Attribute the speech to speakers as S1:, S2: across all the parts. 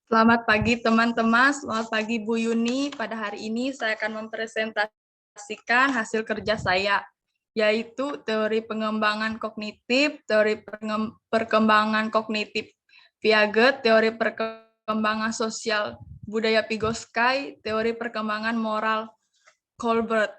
S1: Selamat pagi teman-teman, selamat pagi Bu Yuni. Pada hari ini saya akan mempresentasikan hasil kerja saya, yaitu teori pengembangan kognitif, teori perkembangan kognitif Piaget, teori perkembangan sosial budaya Vygotsky, teori perkembangan moral Colbert.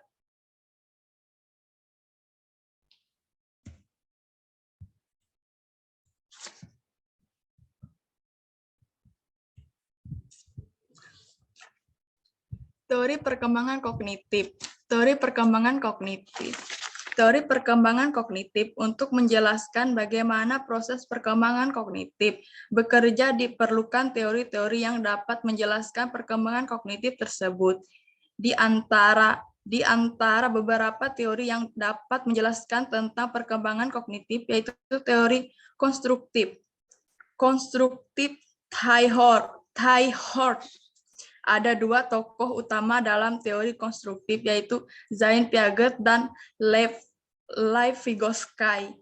S1: Teori perkembangan kognitif. Teori perkembangan kognitif. Teori perkembangan kognitif untuk menjelaskan bagaimana proses perkembangan kognitif bekerja diperlukan teori-teori yang dapat menjelaskan perkembangan kognitif tersebut. Di antara beberapa teori yang dapat menjelaskan tentang perkembangan kognitif yaitu teori konstruktif. Konstruktif Teilhard. Ada dua tokoh utama dalam teori konstruktif, yaitu Jean Piaget dan Lev Vygotsky.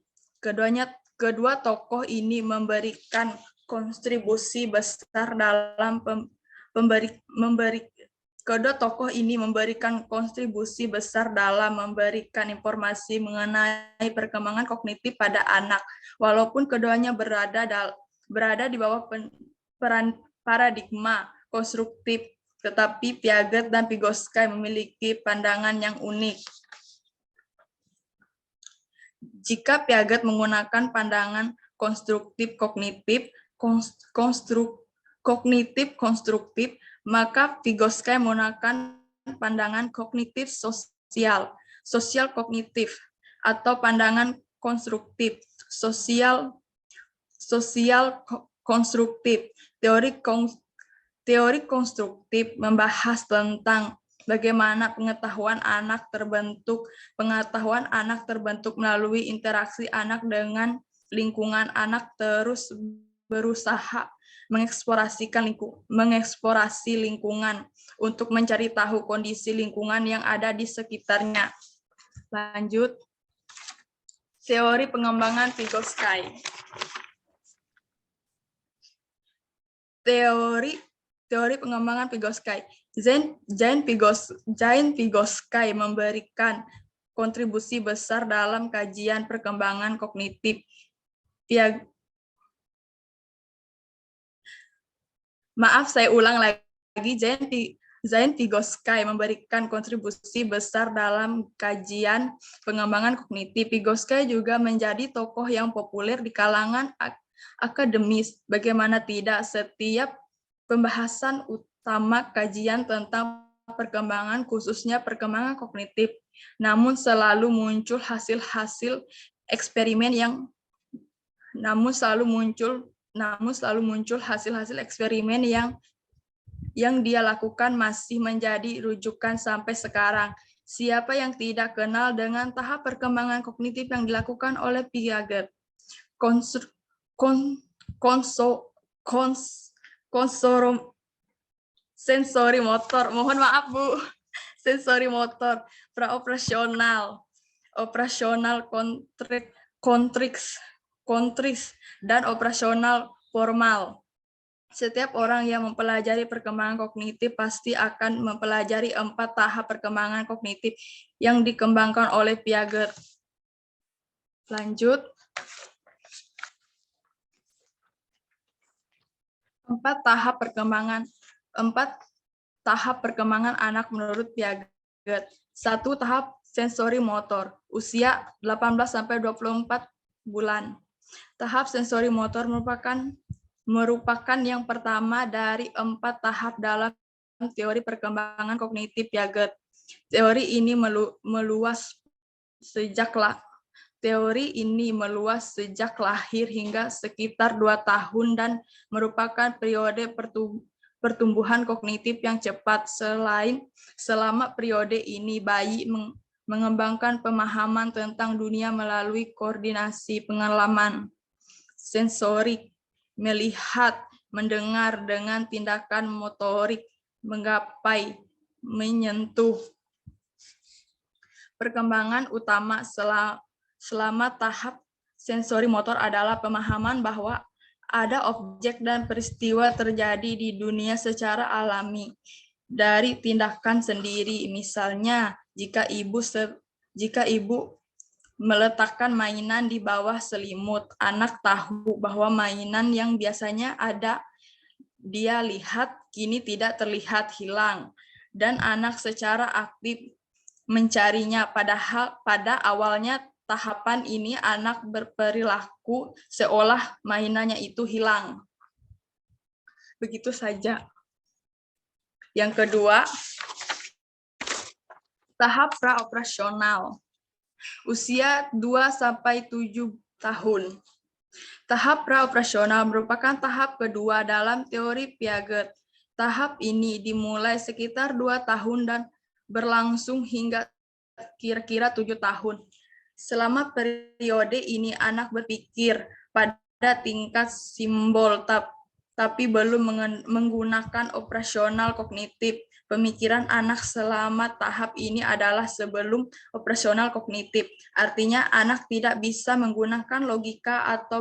S1: Kedua tokoh ini memberikan kontribusi besar dalam memberikan informasi mengenai perkembangan kognitif pada anak, walaupun keduanya berada di bawah peran paradigma konstruktif, tetapi Piaget dan Vygotsky memiliki pandangan yang unik. Jika Piaget menggunakan pandangan konstruktif konstruktif, maka Vygotsky menggunakan pandangan kognitif sosial kognitif, atau pandangan konstruktif, sosial konstruktif. Teori konstruktif membahas tentang bagaimana pengetahuan anak terbentuk melalui interaksi anak dengan lingkungan. Anak terus berusaha mengeksplorasi lingkungan untuk mencari tahu kondisi lingkungan yang ada di sekitarnya. Lanjut. Teori pengembangan Vygotsky. Teori pengembangan Vygotsky. Jean Vygotsky memberikan kontribusi besar dalam kajian perkembangan kognitif. Saya ulang lagi. Jean Vygotsky memberikan kontribusi besar dalam kajian pengembangan kognitif. Vygotsky juga menjadi tokoh yang populer di kalangan akademis. Bagaimana tidak, setiap pembahasan utama kajian tentang perkembangan, khususnya perkembangan kognitif, namun selalu muncul hasil-hasil eksperimen yang dia lakukan masih menjadi rujukan sampai sekarang. Siapa yang tidak kenal dengan tahap perkembangan kognitif yang dilakukan oleh Piaget? Sensori motor, mohon maaf Bu, sensori motor, praoperasional, operasional kontris, dan operasional formal. Setiap orang yang mempelajari perkembangan kognitif pasti akan mempelajari 4 tahap perkembangan kognitif yang dikembangkan oleh Piaget. Lanjut. 4 tahap perkembangan anak menurut Piaget. 1. Tahap sensori motor, usia 18-24 bulan. Tahap sensori motor merupakan yang pertama dari 4 tahap dalam teori perkembangan kognitif Piaget. Teori ini meluas sejak lahir hingga sekitar 2 tahun dan merupakan periode pertumbuhan kognitif yang cepat. Selama periode ini, bayi mengembangkan pemahaman tentang dunia melalui koordinasi pengalaman sensorik, melihat, mendengar, dengan tindakan motorik, menggapai, menyentuh. Perkembangan utama selama tahap sensori motor adalah pemahaman bahwa ada objek dan peristiwa terjadi di dunia secara alami dari tindakan sendiri. Misalnya, jika ibu meletakkan mainan di bawah selimut, anak tahu bahwa mainan yang biasanya ada dia lihat kini tidak terlihat, hilang, dan anak secara aktif mencarinya. Padahal pada awalnya tahapan ini anak berperilaku seolah mainannya itu hilang. Begitu saja. Yang kedua, tahap praoperasional. Usia 2-7 tahun. Tahap praoperasional merupakan tahap kedua dalam teori Piaget. Tahap ini dimulai sekitar 2 tahun dan berlangsung hingga kira-kira 7 tahun. Selama periode ini anak berpikir pada tingkat simbol, tapi belum menggunakan operasional kognitif. Pemikiran anak selama tahap ini adalah sebelum operasional kognitif. Artinya anak tidak bisa menggunakan logika atau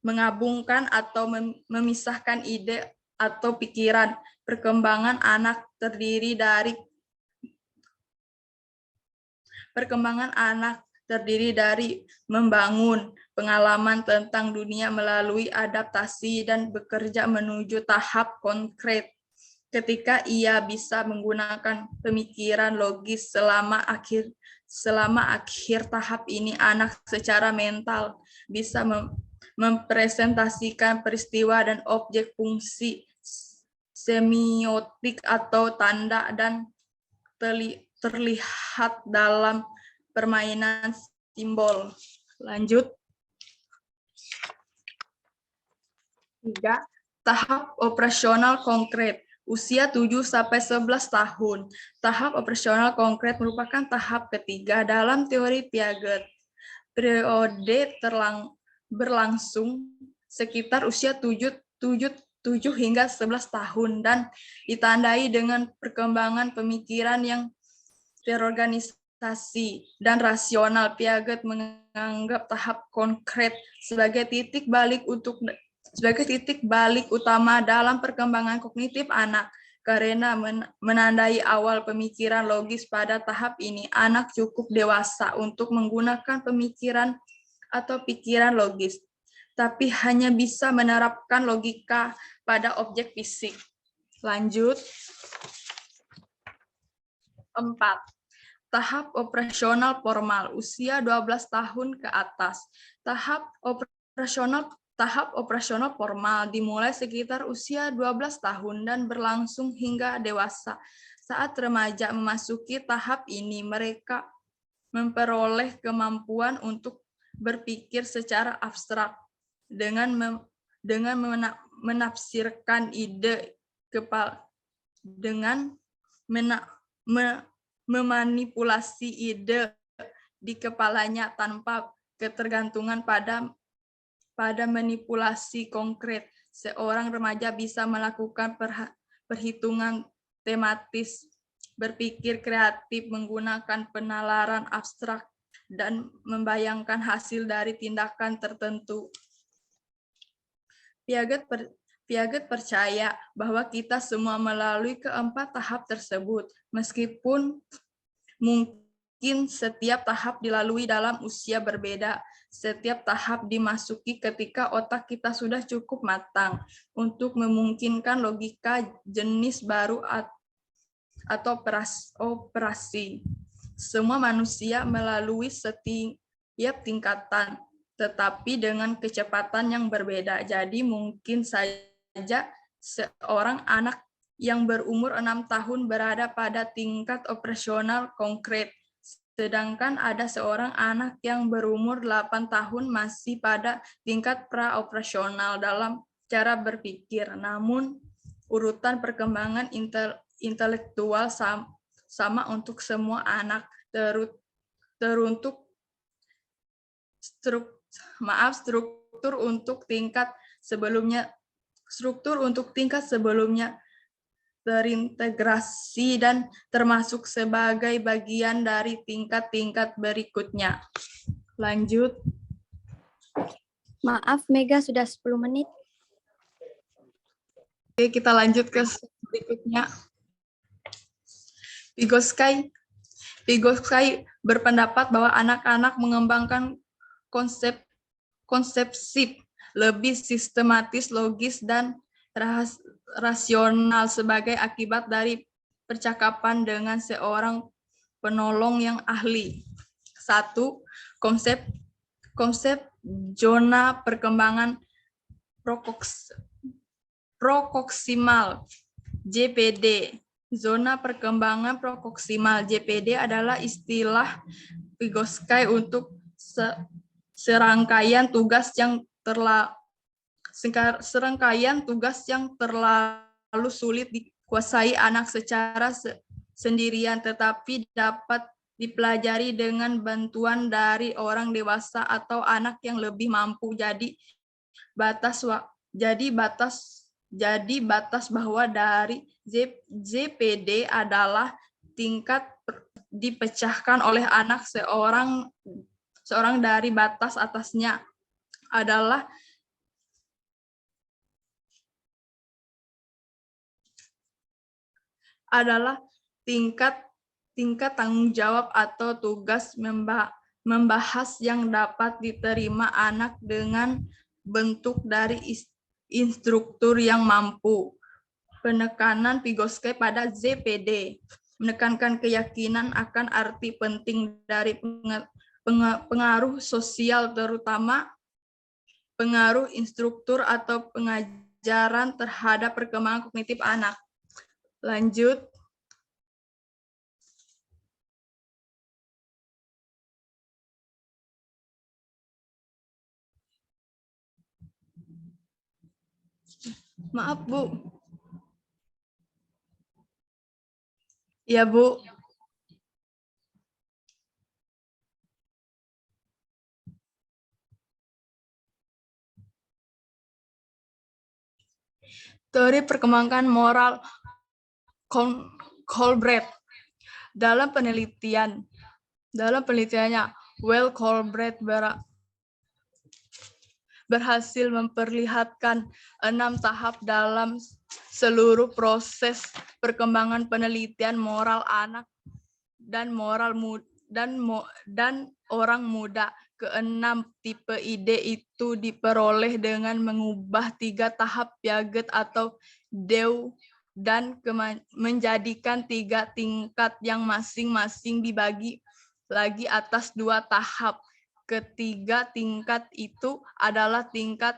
S1: mengabungkan atau memisahkan ide atau pikiran. Perkembangan anak terdiri dari membangun pengalaman tentang dunia melalui adaptasi dan bekerja menuju tahap konkret. Ketika ia bisa menggunakan pemikiran logis selama akhir tahap ini, anak secara mental bisa mempresentasikan peristiwa dan objek fungsi semiotik atau tanda dan terlihat dalam permainan simbol. Lanjut. 3. Tahap operasional konkret. Usia 7-11 tahun. Tahap operasional konkret merupakan tahap ketiga dalam teori Piaget. Periode berlangsung sekitar usia 7 hingga 11 tahun dan ditandai dengan perkembangan pemikiran yang terorganisasi dan rasional. Piaget menganggap tahap konkret sebagai titik balik utama dalam perkembangan kognitif anak. Karena menandai awal pemikiran logis pada tahap ini, anak cukup dewasa untuk menggunakan pemikiran atau pikiran logis, tapi hanya bisa menerapkan logika pada objek fisik. Lanjut. 4. Tahap operasional formal, usia 12 tahun ke atas. Tahap operasional formal dimulai sekitar usia 12 tahun dan berlangsung hingga dewasa. Saat remaja memasuki tahap ini, mereka memperoleh kemampuan untuk berpikir secara abstrak dengan menafsirkan ide dengan memanipulasi ide di kepalanya tanpa ketergantungan pada manipulasi konkret. Seorang remaja bisa melakukan perhitungan tematis, berpikir kreatif menggunakan penalaran abstrak, dan membayangkan hasil dari tindakan tertentu. Piaget percaya bahwa kita semua melalui keempat tahap tersebut, meskipun mungkin setiap tahap dilalui dalam usia berbeda. Setiap tahap dimasuki ketika otak kita sudah cukup matang untuk memungkinkan logika jenis baru atau operasi. Semua manusia melalui setiap tingkatan, tetapi dengan kecepatan yang berbeda. Jadi mungkin saja seorang anak yang berumur 6 tahun berada pada tingkat operasional konkret, sedangkan ada seorang anak yang berumur 8 tahun masih pada tingkat praoperasional dalam cara berpikir. Namun, urutan perkembangan intelektual sama untuk semua anak, struktur untuk tingkat sebelumnya terintegrasi dan termasuk sebagai bagian dari tingkat-tingkat berikutnya. Lanjut.
S2: Maaf, Mega sudah 10 menit.
S1: Oke, kita lanjut ke berikutnya. Vygotsky berpendapat bahwa anak-anak mengembangkan konsepsi lebih sistematis, logis, dan rasional sebagai akibat dari percakapan dengan seorang penolong yang ahli. 1. Konsep zona perkembangan proksimal JPD. Zona perkembangan proksimal JPD adalah istilah Vygotsky untuk serangkaian tugas yang terlalu sulit dikuasai anak secara sendirian, tetapi dapat dipelajari dengan bantuan dari orang dewasa atau anak yang lebih mampu. Jadi batas bahwa dari JPD adalah tingkat dipecahkan oleh anak seorang dari batas atasnya adalah tingkat tanggung jawab atau tugas membahas yang dapat diterima anak dengan bentuk dari instruktur yang mampu. Penekanan Vygotsky pada JPD menekankan keyakinan akan arti penting dari pengaruh sosial, terutama pengaruh instruktur atau pengajaran terhadap perkembangan kognitif anak. Lanjut. Maaf, Bu. Ya, Bu. Teori perkembangan moral Colbreth. Dalam penelitiannya, Colbreth berhasil memperlihatkan 6 tahap dalam seluruh proses perkembangan penelitian moral anak dan orang muda. Keenam tipe ide itu diperoleh dengan mengubah 3 tahap Piaget atau Dewey dan menjadikan 3 tingkat yang masing-masing dibagi lagi atas 2 tahap. Ketiga tingkat itu adalah tingkat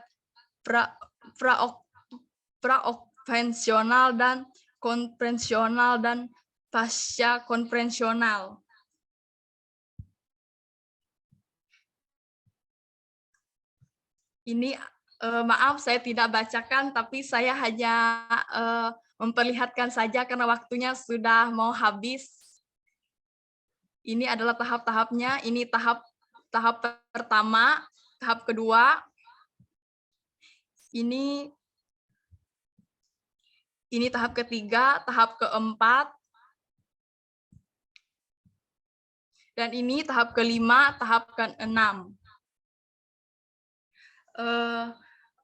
S1: pra-konvensional dan konvensional dan pasca konvensional. Ini maaf saya tidak bacakan, tapi saya hanya memperlihatkan saja karena waktunya sudah mau habis. Ini adalah tahap-tahapnya. Ini tahap pertama, tahap kedua. Ini tahap ketiga, tahap keempat. Dan ini tahap kelima, tahap keenam.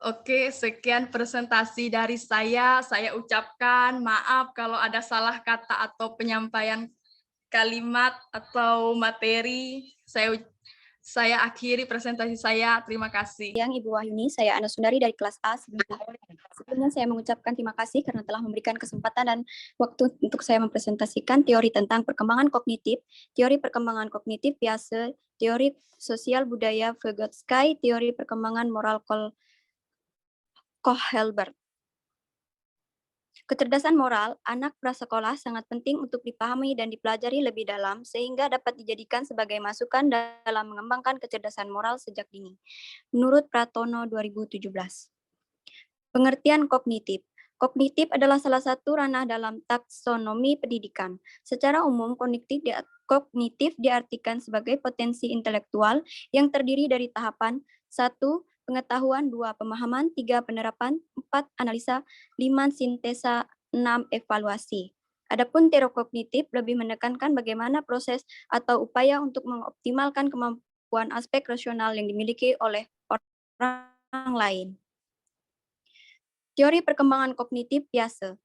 S1: Oke, sekian presentasi dari saya. Saya ucapkan maaf kalau ada salah kata atau penyampaian kalimat atau materi. Saya akhiri presentasi saya. Terima kasih.
S2: Yang Ibu Wahyuni, saya Ana Sundari dari kelas A. Sebelumnya saya mengucapkan terima kasih karena telah memberikan kesempatan dan waktu untuk saya mempresentasikan teori tentang perkembangan kognitif, teori perkembangan kognitif biasa, teori sosial budaya Vygotsky, teori perkembangan moral Kohlberg. Kecerdasan moral anak prasekolah sangat penting untuk dipahami dan dipelajari lebih dalam sehingga dapat dijadikan sebagai masukan dalam mengembangkan kecerdasan moral sejak dini. Menurut Pratono 2017. Pengertian kognitif. Kognitif adalah salah satu ranah dalam taksonomi pendidikan. Secara umum, kognitif diartikan sebagai potensi intelektual yang terdiri dari tahapan 1. Pengetahuan, 2. Pemahaman, 3. Penerapan, 4. Analisa, 5. Sintesa, evaluasi. Adapun teori kognitif lebih menekankan bagaimana proses atau upaya untuk mengoptimalkan kemampuan aspek rasional yang dimiliki oleh orang lain. Teori perkembangan kognitif Piaget.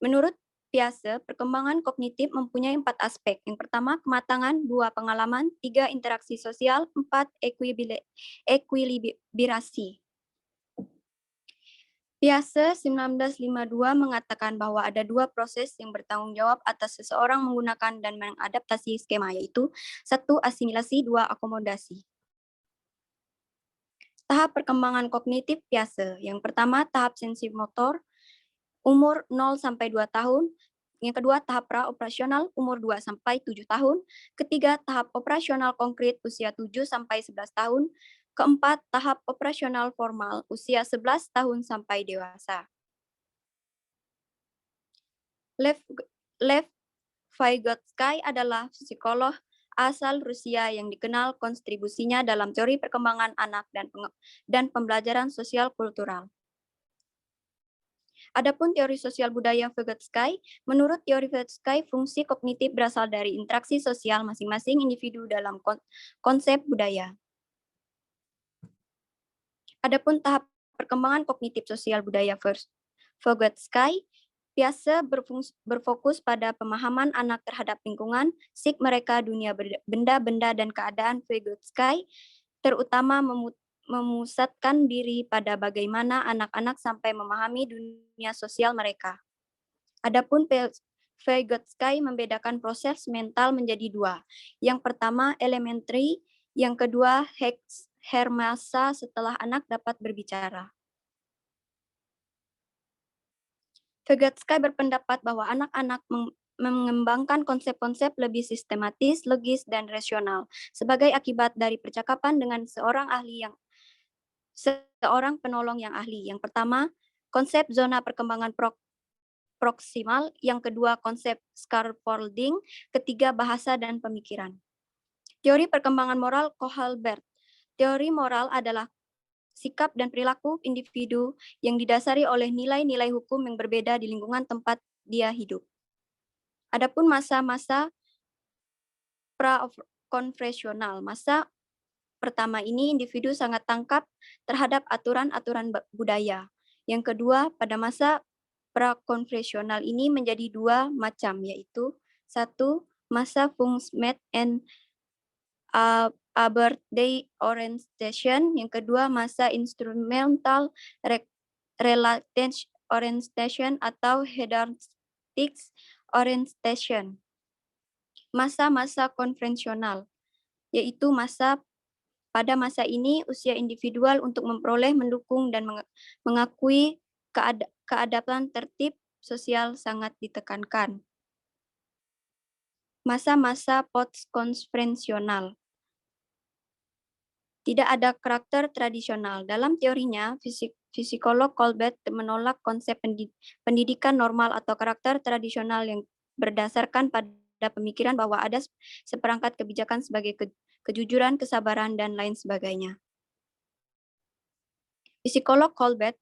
S2: Menurut Piaget, perkembangan kognitif mempunyai 4 aspek. Yang pertama, kematangan, 2, pengalaman, 3, interaksi sosial, 4, ekuilibrasi. Piaget 1952 mengatakan bahwa ada 2 proses yang bertanggung jawab atas seseorang menggunakan dan mengadaptasi skema, yaitu 1, asimilasi, 2, akomodasi. Tahap perkembangan kognitif Piaget. Yang pertama, tahap sensimotor, umur 0 sampai 2 tahun. Yang kedua, tahap pra-operasional, umur 2 sampai 7 tahun. Ketiga, tahap operasional konkret, usia 7 sampai 11 tahun. Keempat, tahap operasional formal, usia 11 tahun sampai dewasa. Lev Vygotsky adalah psikolog asal Rusia yang dikenal kontribusinya dalam teori perkembangan anak dan pembelajaran sosial kultural. Adapun teori sosial budaya Vygotsky, menurut teori Vygotsky, fungsi kognitif berasal dari interaksi sosial masing-masing individu dalam konsep budaya. Adapun tahap perkembangan kognitif sosial budaya Vygotsky, Piaget berfokus pada pemahaman anak terhadap lingkungan, psik mereka, dunia benda-benda, dan keadaan. Vygotsky terutama memusatkan diri pada bagaimana anak-anak sampai memahami dunia sosial mereka. Adapun Vygotsky membedakan proses mental menjadi 2. Yang pertama, elementary, yang kedua, hermasa, setelah anak dapat berbicara. Vygotsky berpendapat bahwa anak-anak mengembangkan konsep-konsep lebih sistematis, logis, dan rasional sebagai akibat dari percakapan dengan seorang penolong yang ahli. Yang pertama, konsep zona perkembangan proksimal, yang kedua konsep scaffolding, ketiga bahasa dan pemikiran. Teori perkembangan moral Kohlberg. Teori moral adalah sikap dan perilaku individu yang didasari oleh nilai-nilai hukum yang berbeda di lingkungan tempat dia hidup. Adapun masa-masa pra-konvensional, masa pertama ini individu sangat tangkap terhadap aturan-aturan budaya. Yang kedua, pada masa pra-konvensional ini menjadi 2 macam, yaitu 1, masa Fungsmet and birthday orientation, yang kedua masa instrumental related orientation atau hedonic orientation. Masa-masa konvensional, yaitu pada masa ini usia individual untuk memperoleh, mendukung, dan mengakui keadaban tertib sosial sangat ditekankan. Masa-masa post-konvensional. Tidak ada karakter tradisional. Dalam teorinya, psikolog Kohlberg menolak konsep pendidikan normal atau karakter tradisional yang berdasarkan pada pemikiran bahwa ada seperangkat kebijakan sebagai kejujuran, kesabaran, dan lain sebagainya. Psikolog Kohlberg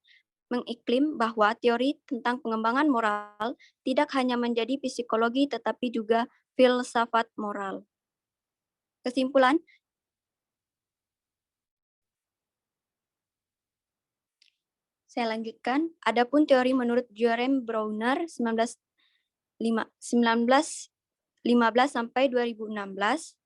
S2: mengiklaim bahwa teori tentang pengembangan moral tidak hanya menjadi psikologi tetapi juga filsafat moral. Kesimpulan, saya lanjutkan. Adapun teori menurut Jerome Brauner 1915 sampai 2016,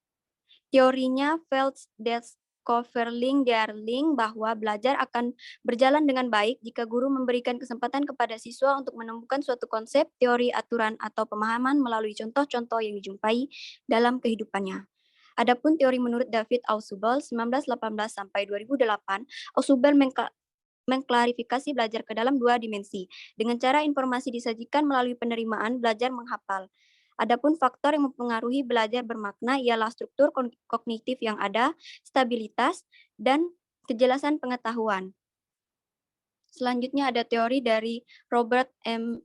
S2: teorinya Veldeskov-Verling-Darling bahwa belajar akan berjalan dengan baik jika guru memberikan kesempatan kepada siswa untuk menemukan suatu konsep, teori, aturan, atau pemahaman melalui contoh-contoh yang dijumpai dalam kehidupannya. Adapun teori menurut David Ausubel 1918 sampai 2008, Ausubel mengklarifikasi belajar ke dalam 2 dimensi. Dengan cara informasi disajikan melalui penerimaan, belajar menghafal. Adapun faktor yang mempengaruhi belajar bermakna ialah struktur kognitif yang ada, stabilitas, dan kejelasan pengetahuan. Selanjutnya ada teori dari Robert M.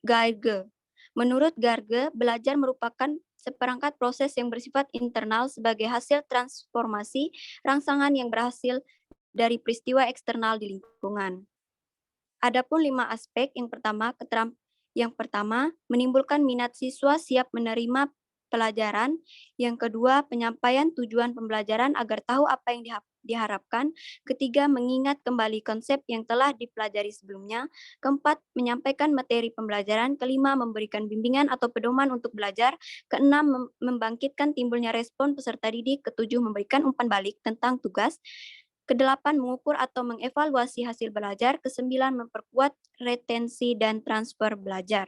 S2: Garge. Menurut Garge, belajar merupakan seperangkat proses yang bersifat internal sebagai hasil transformasi rangsangan yang berhasil dari peristiwa eksternal di lingkungan. Adapun 5 aspek, yang pertama, menimbulkan minat siswa siap menerima pelajaran. Yang kedua, penyampaian tujuan pembelajaran agar tahu apa yang diharapkan. Ketiga, mengingat kembali konsep yang telah dipelajari sebelumnya. Keempat, menyampaikan materi pembelajaran. Kelima, memberikan bimbingan atau pedoman untuk belajar. Keenam, membangkitkan timbulnya respon peserta didik. Ketujuh, memberikan umpan balik tentang tugas. Kedelapan, mengukur atau mengevaluasi hasil belajar. Kesembilan, memperkuat retensi dan transfer belajar.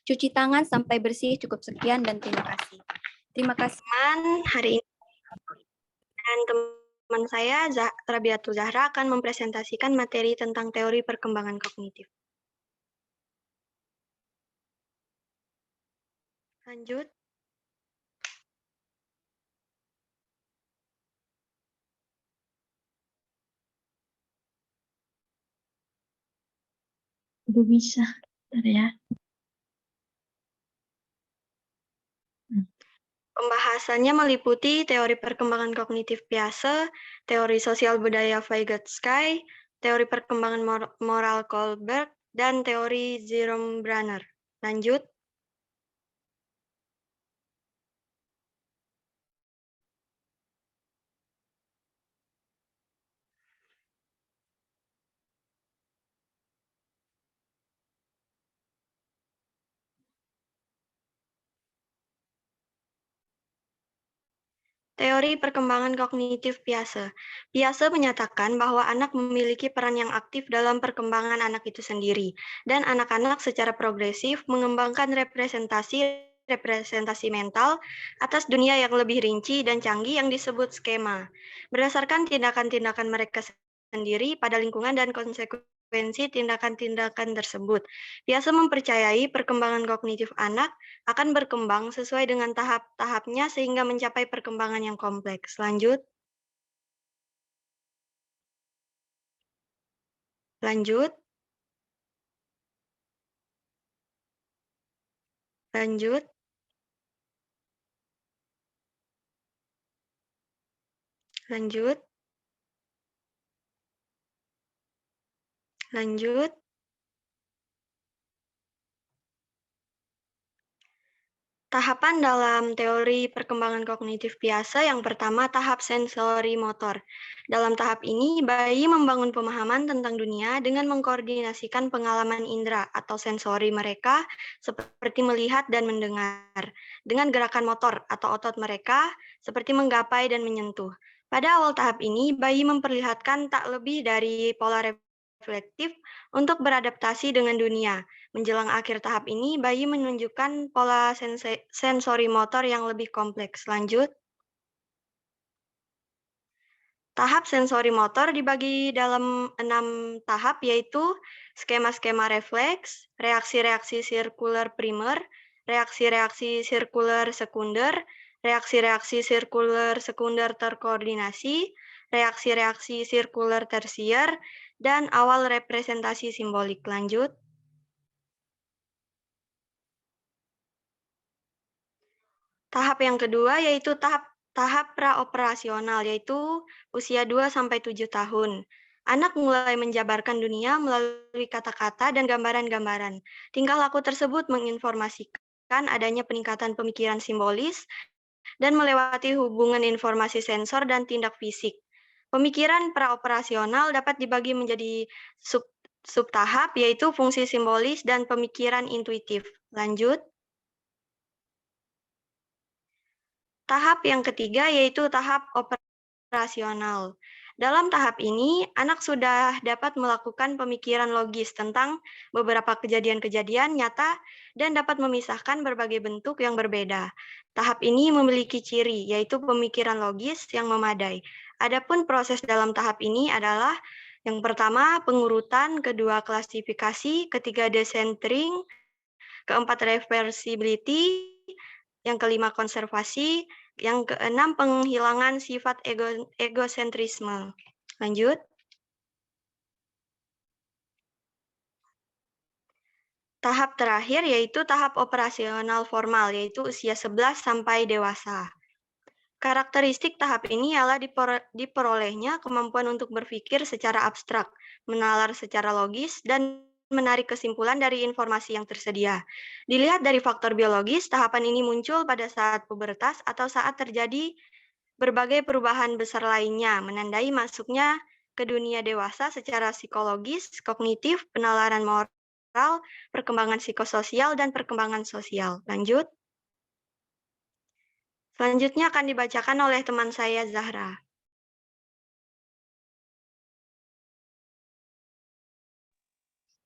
S2: Cuci tangan sampai bersih, cukup sekian dan terima kasih. Terima kasih.
S3: Hari ini dan teman saya Rabiatul Zahra akan mempresentasikan materi tentang teori perkembangan kognitif. Lanjut.
S4: Udah bisa, ya.
S3: Pembahasannya meliputi teori perkembangan kognitif Piaget, teori sosial budaya Vygotsky, teori perkembangan moral Kohlberg, dan teori Jerome Bruner. Lanjut. Teori perkembangan kognitif Piaget. Piaget menyatakan bahwa anak memiliki peran yang aktif dalam perkembangan anak itu sendiri, dan anak-anak secara progresif mengembangkan representasi mental atas dunia yang lebih rinci dan canggih yang disebut skema, berdasarkan tindakan-tindakan mereka sendiri pada lingkungan dan konsekuensi tindakan-tindakan tersebut. Piaget mempercayai perkembangan kognitif anak akan berkembang sesuai dengan tahap-tahapnya sehingga mencapai perkembangan yang kompleks. Lanjut. Lanjut. Lanjut. Lanjut. Lanjut. Tahapan dalam teori perkembangan kognitif Piaget yang pertama tahap sensori motor. Dalam tahap ini, bayi membangun pemahaman tentang dunia dengan mengkoordinasikan pengalaman indera atau sensori mereka seperti melihat dan mendengar dengan gerakan motor atau otot mereka seperti menggapai dan menyentuh. Pada awal tahap ini, bayi memperlihatkan tak lebih dari pola reflektif untuk beradaptasi dengan dunia. Menjelang akhir tahap ini, bayi menunjukkan pola sensori motor yang lebih kompleks. Lanjut. Tahap sensori motor dibagi dalam 6 tahap, yaitu skema-skema refleks, reaksi-reaksi sirkuler primer, reaksi-reaksi sirkuler sekunder, reaksi-reaksi sirkuler sekunder terkoordinasi, reaksi-reaksi sirkuler tersier, dan awal representasi simbolik. Lanjut. Tahap yang kedua yaitu tahap praoperasional, yaitu usia 2-7 tahun. Anak mulai menjabarkan dunia melalui kata-kata dan gambaran-gambaran. Tingkah laku tersebut menginformasikan adanya peningkatan pemikiran simbolis dan melewati hubungan informasi sensor dan tindak fisik. Pemikiran praoperasional dapat dibagi menjadi sub-tahap, yaitu fungsi simbolis dan pemikiran intuitif. Lanjut. Tahap yang ketiga yaitu tahap operasional. Dalam tahap ini, anak sudah dapat melakukan pemikiran logis tentang beberapa kejadian-kejadian nyata dan dapat memisahkan berbagai bentuk yang berbeda. Tahap ini memiliki ciri, yaitu pemikiran logis yang memadai. Adapun proses dalam tahap ini adalah yang pertama pengurutan, kedua klasifikasi, ketiga decentering, keempat reversibility, yang kelima konservasi, yang keenam penghilangan sifat egosentrisme. Lanjut. Tahap terakhir yaitu tahap operasional formal, yaitu usia 11 sampai dewasa. Karakteristik tahap ini ialah diperolehnya kemampuan untuk berpikir secara abstrak, menalar secara logis, dan menarik kesimpulan dari informasi yang tersedia. Dilihat dari faktor biologis, tahapan ini muncul pada saat pubertas atau saat terjadi berbagai perubahan besar lainnya, menandai masuknya ke dunia dewasa secara psikologis, kognitif, penalaran moral, perkembangan psikososial, dan perkembangan sosial. Lanjut. Selanjutnya akan dibacakan oleh teman saya, Zahra.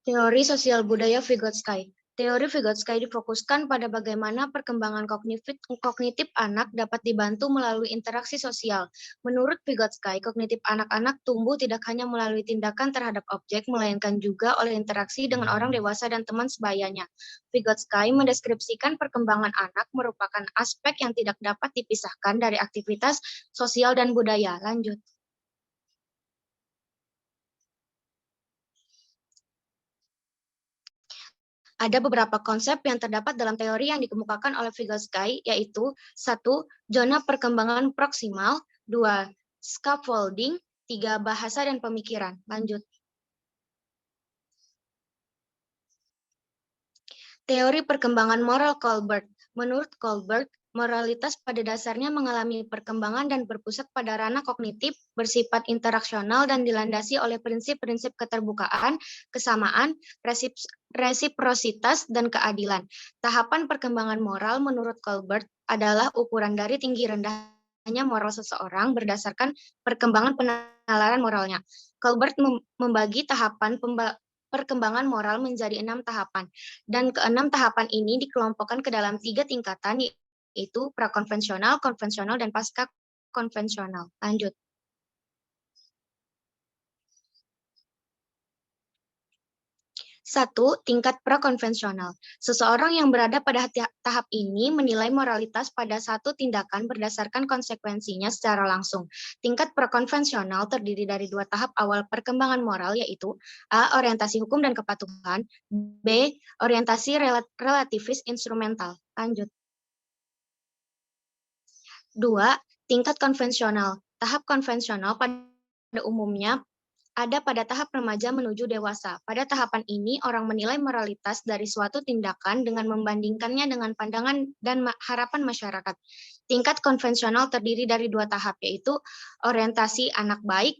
S5: Teori sosial budaya Vygotsky. Teori Vygotsky difokuskan pada bagaimana perkembangan kognitif anak dapat dibantu melalui interaksi sosial. Menurut Vygotsky, kognitif anak-anak tumbuh tidak hanya melalui tindakan terhadap objek, melainkan juga oleh interaksi dengan orang dewasa dan teman sebayanya. Vygotsky mendeskripsikan perkembangan anak merupakan aspek yang tidak dapat dipisahkan dari aktivitas sosial dan budaya. Lanjut. Ada beberapa konsep yang terdapat dalam teori yang dikemukakan oleh Vygotsky, yaitu 1. Zona perkembangan proksimal, 2. Scaffolding, 3. Bahasa dan pemikiran. Lanjut. Teori perkembangan moral Kohlberg. Menurut Kohlberg, moralitas pada dasarnya mengalami perkembangan dan berpusat pada ranah kognitif, bersifat interaksional dan dilandasi oleh prinsip-prinsip keterbukaan, kesamaan, resiprositas, dan keadilan. Tahapan perkembangan moral menurut Kohlberg adalah ukuran dari tinggi rendahnya moral seseorang berdasarkan perkembangan penalaran moralnya. Kohlberg membagi tahapan perkembangan moral menjadi 6 tahapan, dan ke-6 tahapan ini dikelompokkan ke dalam 3 tingkatan, yaitu prakonvensional, konvensional, dan pasca konvensional. Lanjut. Satu, tingkat prakonvensional. Seseorang yang berada pada tahap ini menilai moralitas pada satu tindakan berdasarkan konsekuensinya secara langsung. Tingkat prakonvensional terdiri dari 2 tahap awal perkembangan moral, yaitu A. Orientasi hukum dan kepatuhan, B. Orientasi relativis instrumental. Lanjut. 2. Tingkat konvensional. Tahap konvensional pada umumnya ada pada tahap remaja menuju dewasa. Pada tahapan ini, orang menilai moralitas dari suatu tindakan dengan membandingkannya dengan pandangan dan harapan masyarakat. Tingkat konvensional terdiri dari 2 tahap, yaitu orientasi anak baik,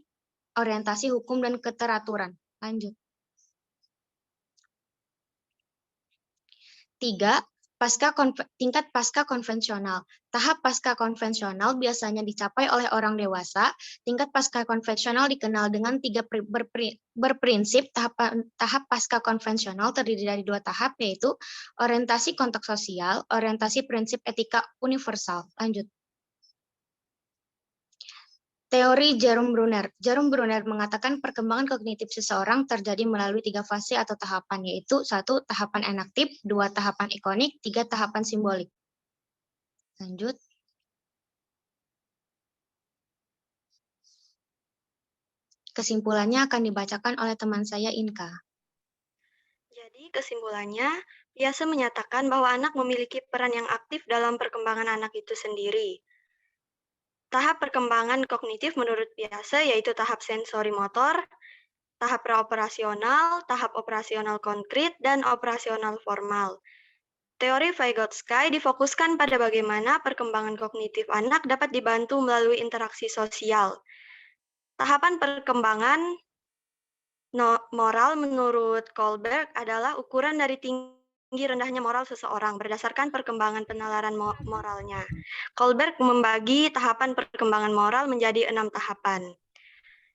S5: orientasi hukum dan keteraturan. Lanjut. 3. Tingkat pasca konvensional. Tahap pasca konvensional biasanya dicapai oleh orang dewasa. Tingkat pasca konvensional dikenal dengan 3 berprinsip. Tahap pasca konvensional terdiri dari 2 tahap, yaitu orientasi konteks sosial, orientasi prinsip etika universal. Lanjut. Teori Jerome Bruner. Jerome Bruner mengatakan perkembangan kognitif seseorang terjadi melalui 3 fase atau tahapan, yaitu 1. Tahapan enaktif, 2. Tahapan ikonik, 3. Tahapan simbolik. Lanjut. Kesimpulannya akan dibacakan oleh teman saya, Inka.
S3: Jadi kesimpulannya, Piaget menyatakan bahwa anak memiliki peran yang aktif dalam perkembangan anak itu sendiri. Tahap perkembangan kognitif menurut Piaget yaitu tahap sensori motor, tahap praoperasional, tahap operasional konkret, dan operasional formal. Teori Vygotsky difokuskan pada bagaimana perkembangan kognitif anak dapat dibantu melalui interaksi sosial. Tahapan perkembangan moral menurut Kohlberg adalah ukuran dari tinggi rendahnya moral seseorang berdasarkan perkembangan penalaran moralnya. Kohlberg membagi tahapan perkembangan moral menjadi 6 tahapan.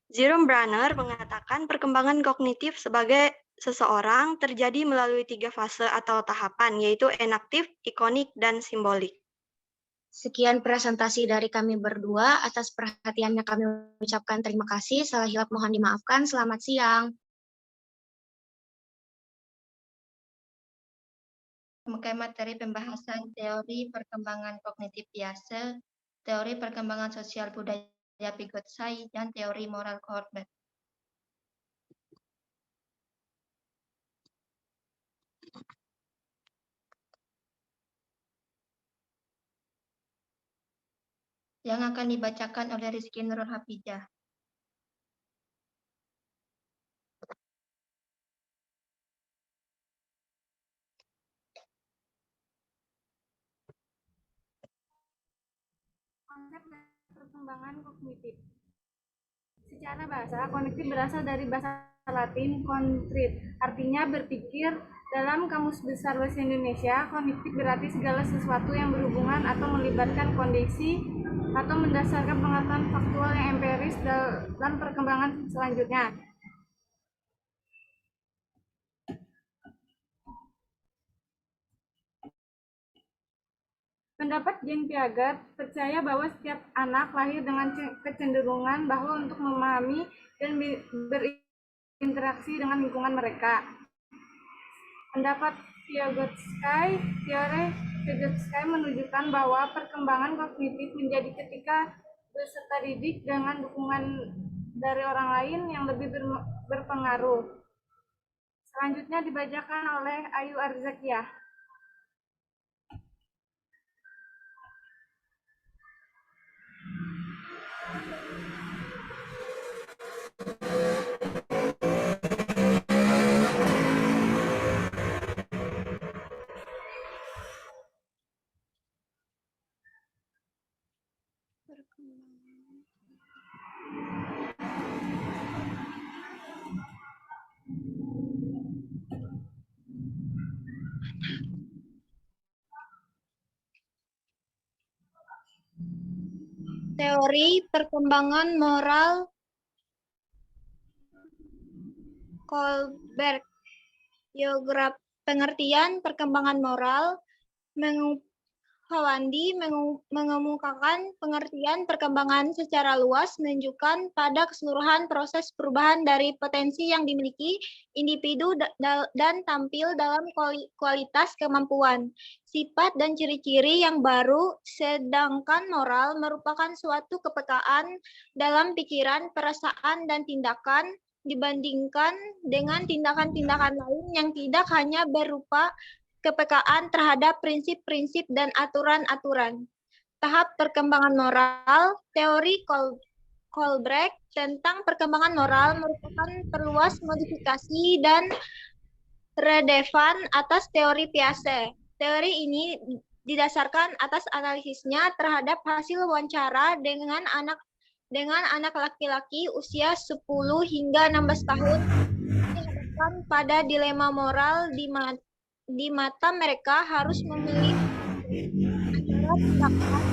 S3: Jerome Bruner mengatakan perkembangan kognitif sebagai seseorang terjadi melalui 3 fase atau tahapan, yaitu enaktif, ikonik, dan simbolik.
S5: Sekian presentasi dari kami berdua. Atas perhatiannya kami ucapkan terima kasih. Salah hilap mohon dimaafkan. Selamat siang.
S6: Memakai materi pembahasan teori perkembangan kognitif Piaget, teori perkembangan sosial budaya Vygotsky, dan teori moral Kohlberg. yang akan dibacakan oleh Rizky Nurul Hafijah.
S7: Konsep perkembangan kognitif. Secara bahasa, kognitif berasal dari bahasa Latin concrete, artinya berpikir. Dalam Kamus Besar Bahasa Indonesia, kognitif berarti segala sesuatu yang berhubungan atau melibatkan kondisi atau mendasarkan pengetahuan faktual yang empiris dalam perkembangan selanjutnya. Pendapat Jean Piaget percaya bahwa setiap anak lahir dengan kecenderungan bahwa untuk memahami dan berinteraksi dengan lingkungan mereka. Pendapat Vygotsky, teori Vygotsky menunjukkan bahwa perkembangan kognitif menjadi ketika peserta didik dengan dukungan dari orang lain yang lebih berpengaruh. Selanjutnya dibacakan oleh Ayu Arzakiah.
S5: Teori perkembangan moral Kohlberg. Pengertian perkembangan moral Hawandi mengemukakan pengertian perkembangan secara luas menunjukkan pada keseluruhan proses perubahan dari potensi yang dimiliki individu dan tampil dalam kualitas kemampuan, sifat dan ciri-ciri yang baru, sedangkan moral merupakan suatu kepekaan dalam pikiran, perasaan, dan tindakan dibandingkan dengan tindakan-tindakan lain yang tidak hanya berupa kepekaan terhadap prinsip-prinsip dan aturan-aturan. Tahap perkembangan moral, teori Kohlberg tentang perkembangan moral merupakan perluas modifikasi dan redefan atas teori Piaget. Teori ini didasarkan atas analisisnya terhadap hasil wawancara dengan anak laki-laki usia 10 hingga 16 tahun dihadapkan pada dilema moral di mata mereka harus memilih antara tindakan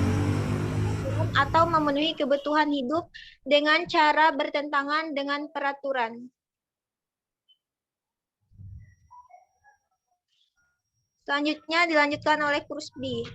S5: atau memenuhi kebutuhan hidup dengan cara bertentangan dengan peraturan. Selanjutnya dilanjutkan oleh Krusby.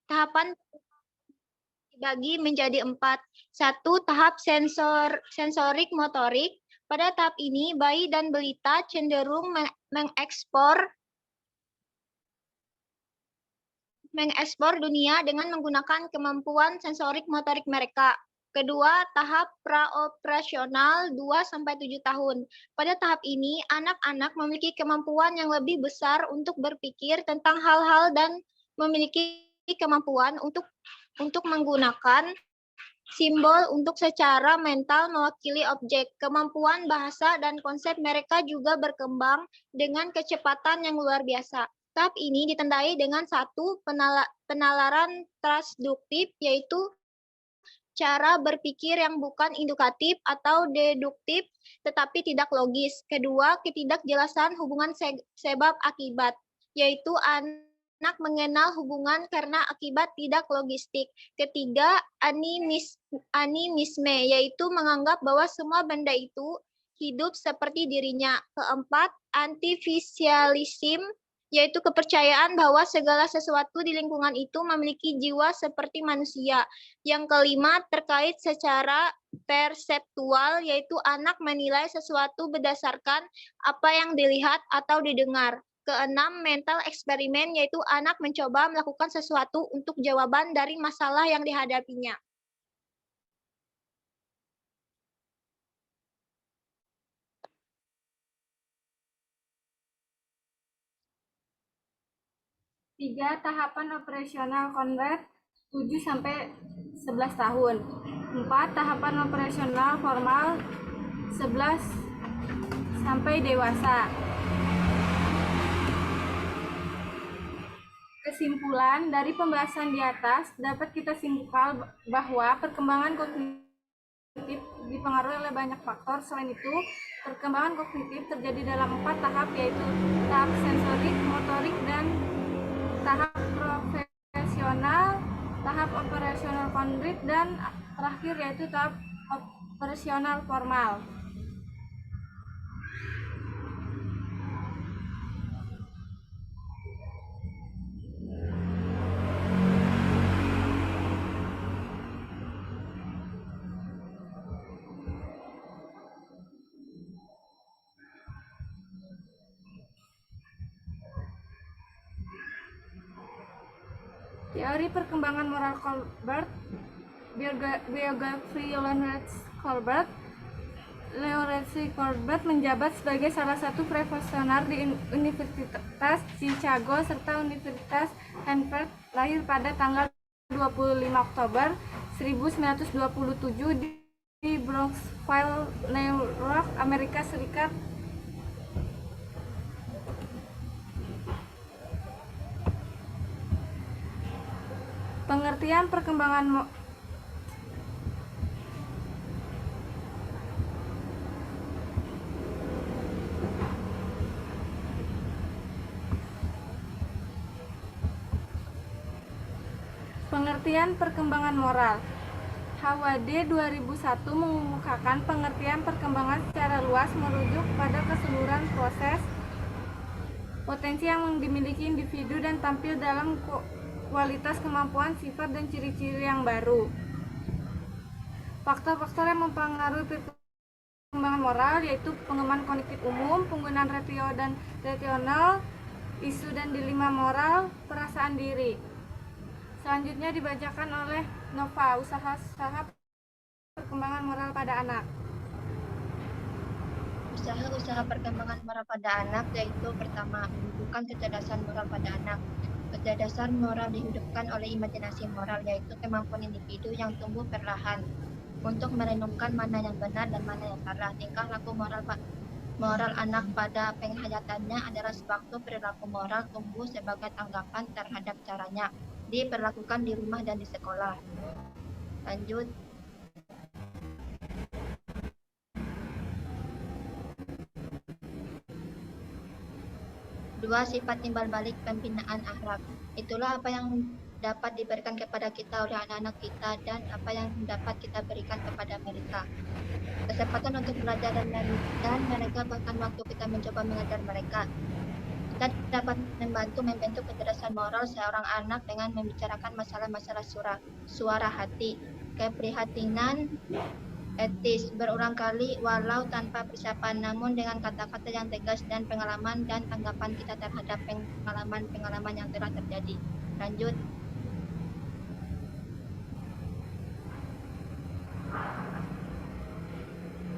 S5: Tahapan dibagi menjadi 4. 1. Tahap sensorik motorik. Pada tahap ini, bayi dan balita cenderung mengekspor dunia dengan menggunakan kemampuan sensorik motorik mereka. Kedua, tahap praoperasional 2-7 tahun. Pada tahap ini, anak-anak memiliki kemampuan yang lebih besar untuk berpikir tentang hal-hal dan memiliki kemampuan untuk menggunakan simbol untuk secara mental mewakili objek. Kemampuan bahasa dan konsep mereka juga berkembang dengan kecepatan yang luar biasa. Tahap ini ditandai dengan 1. Penalaran transduktif, yaitu
S8: cara berpikir yang bukan induktif atau deduktif, tetapi tidak logis. Kedua, ketidakjelasan hubungan sebab akibat, yaitu anak mengenal hubungan karena akibat tidak logistik. Ketiga, animisme, yaitu menganggap bahwa semua benda itu hidup seperti dirinya. Keempat, artificialism, yaitu kepercayaan bahwa segala sesuatu di lingkungan itu memiliki jiwa seperti manusia. Yang kelima, terkait secara perseptual, yaitu anak menilai sesuatu berdasarkan apa yang dilihat atau didengar. Keenam, mental eksperimen, yaitu anak mencoba melakukan sesuatu untuk jawaban dari masalah yang dihadapinya.
S7: Tiga, tahapan operasional Conrad 7-11 tahun. 4, tahapan operasional formal 11 sampai dewasa. Kesimpulan dari pembahasan di atas dapat kita simpulkan bahwa perkembangan kognitif dipengaruhi oleh banyak faktor. Selain itu, perkembangan kognitif terjadi dalam 4 tahap, yaitu tahap sensorik, motorik, dan tahap profesional, tahap operasional konkret, dan terakhir yaitu tahap operasional formal. Teori perkembangan moral Colbert, biografi Lawrence Colbert. Lawrence Colbert menjabat sebagai salah satu profesor di Universitas Chicago serta Universitas Harvard. Lahir pada tanggal 25 Oktober 1927 di Bronxville, New York, Amerika Serikat. Pengertian perkembangan moral. HWD 2001 mengemukakan pengertian perkembangan secara luas merujuk pada keseluruhan proses potensi yang dimiliki individu dan tampil dalam kualitas, kemampuan, sifat, dan ciri-ciri yang baru. Faktor-faktor yang mempengaruhi perkembangan moral yaitu pengembangan kognitif umum, penggunaan ratio dan rasional, isu dan dilema moral, perasaan diri. Selanjutnya dibacakan oleh Nova, usaha perkembangan moral pada anak.
S6: Usaha-usaha perkembangan moral pada anak yaitu pertama, menumbuhkan kecerdasan moral pada anak. Kecerdasan moral dihidupkan oleh imajinasi moral, yaitu kemampuan individu yang tumbuh perlahan untuk merenungkan mana yang benar dan mana yang salah. Tingkah laku moral anak pada penghayatannya adalah sewaktu perilaku moral tumbuh sebagai tanggapan terhadap caranya diperlakukan di rumah dan di sekolah. Lanjut. Dua, sifat timbal balik pembinaan akhlak. Itulah apa yang dapat diberikan kepada kita oleh anak-anak kita dan apa yang dapat kita berikan kepada mereka. Kesempatan untuk belajar dan mereka bahkan waktu kita mencoba mengajar mereka. Kita dapat membentuk kecerdasan moral seorang anak dengan membicarakan masalah-masalah suara hati, keprihatinan, etis berulang kali walau tanpa persiapan, namun dengan kata-kata yang tegas dan pengalaman dan tanggapan kita terhadap pengalaman yang telah terjadi. Lanjut.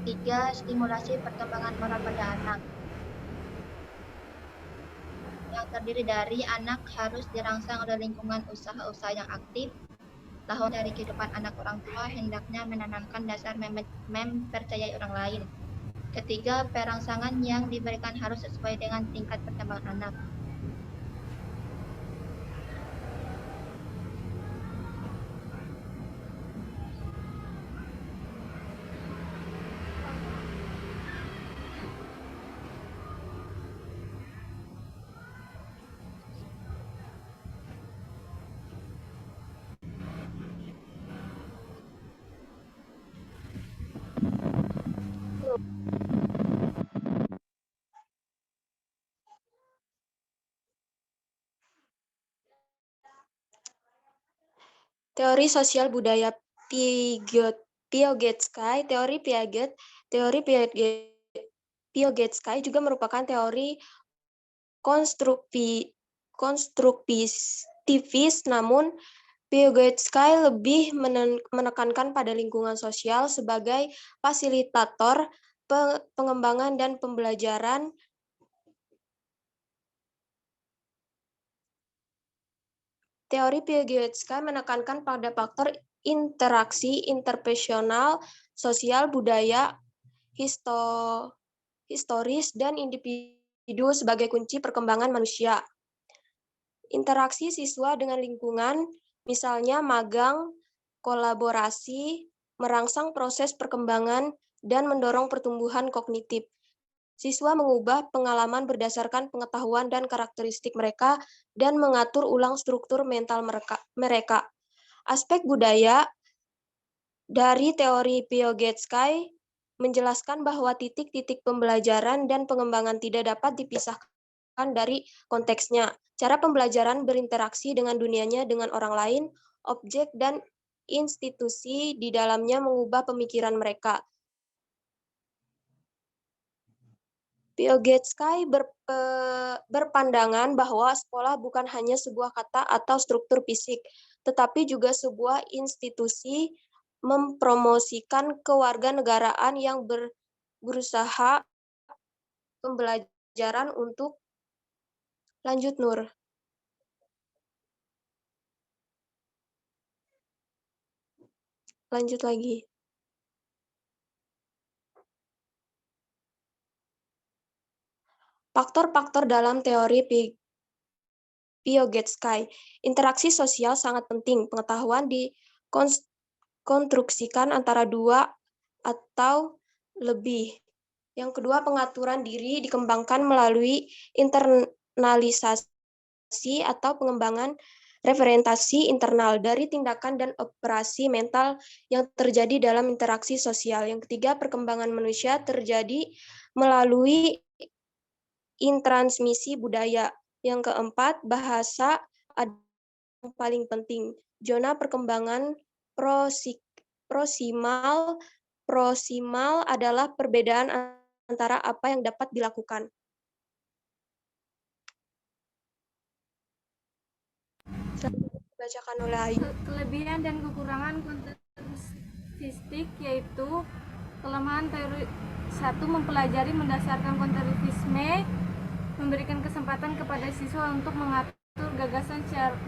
S6: Tiga, stimulasi perkembangan moral pada anak. Yang terdiri dari anak harus dirangsang oleh lingkungan usaha-usaha yang aktif. Tahun dari kehidupan anak, orang tua hendaknya menanamkan dasar mempercayai orang lain. Ketiga, perangsangan yang diberikan harus sesuai dengan tingkat perkembangan anak.
S3: teori sosial budaya Piagetski, teori Piagetski juga merupakan teori konstruktivis, namun Piagetski lebih menekankan pada lingkungan sosial sebagai fasilitator pengembangan dan pembelajaran. Teori Piagetski menekankan pada faktor interaksi interpersonal, sosial, budaya, historis, dan individu sebagai kunci perkembangan manusia. Interaksi siswa dengan lingkungan, misalnya magang, kolaborasi, merangsang proses perkembangan, dan mendorong pertumbuhan kognitif. Siswa mengubah pengalaman berdasarkan pengetahuan dan karakteristik mereka dan mengatur ulang struktur mental mereka. Aspek budaya dari teori Piagetski menjelaskan bahwa titik-titik pembelajaran dan pengembangan tidak dapat dipisahkan dari konteksnya. Cara pembelajaran berinteraksi dengan dunianya, dengan orang lain, objek, dan institusi di dalamnya mengubah pemikiran mereka. Piagetski berpandangan bahwa sekolah bukan hanya sebuah kata atau struktur fisik, tetapi juga sebuah institusi mempromosikan kewarganegaraan yang berusaha pembelajaran untuk lanjut Nur. Lanjut lagi. Faktor-faktor dalam teori Piagetski. Interaksi sosial sangat penting. Pengetahuan dikonstruksikan antara dua atau lebih. Yang kedua, pengaturan diri dikembangkan melalui internalisasi atau pengembangan referentasi internal dari tindakan dan operasi mental yang terjadi dalam interaksi sosial. Yang ketiga, perkembangan manusia terjadi melalui intransmisi budaya. Yang keempat, bahasa adalah yang paling penting. Zona perkembangan proksimal adalah perbedaan antara apa yang dapat dilakukan. Dibacakan oleh Ayu.
S7: Kelebihan dan kekurangan konstruktivistik yaitu kelemahan teori 1 mempelajari mendasarkan konstruktivisme, memberikan kesempatan kepada siswa untuk mengatur gagasan